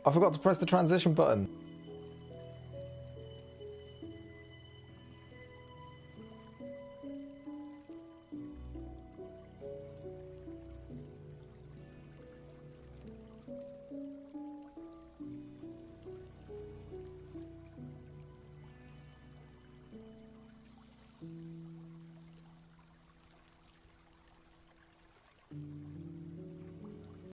Speaker 1: I forgot to press the transition button.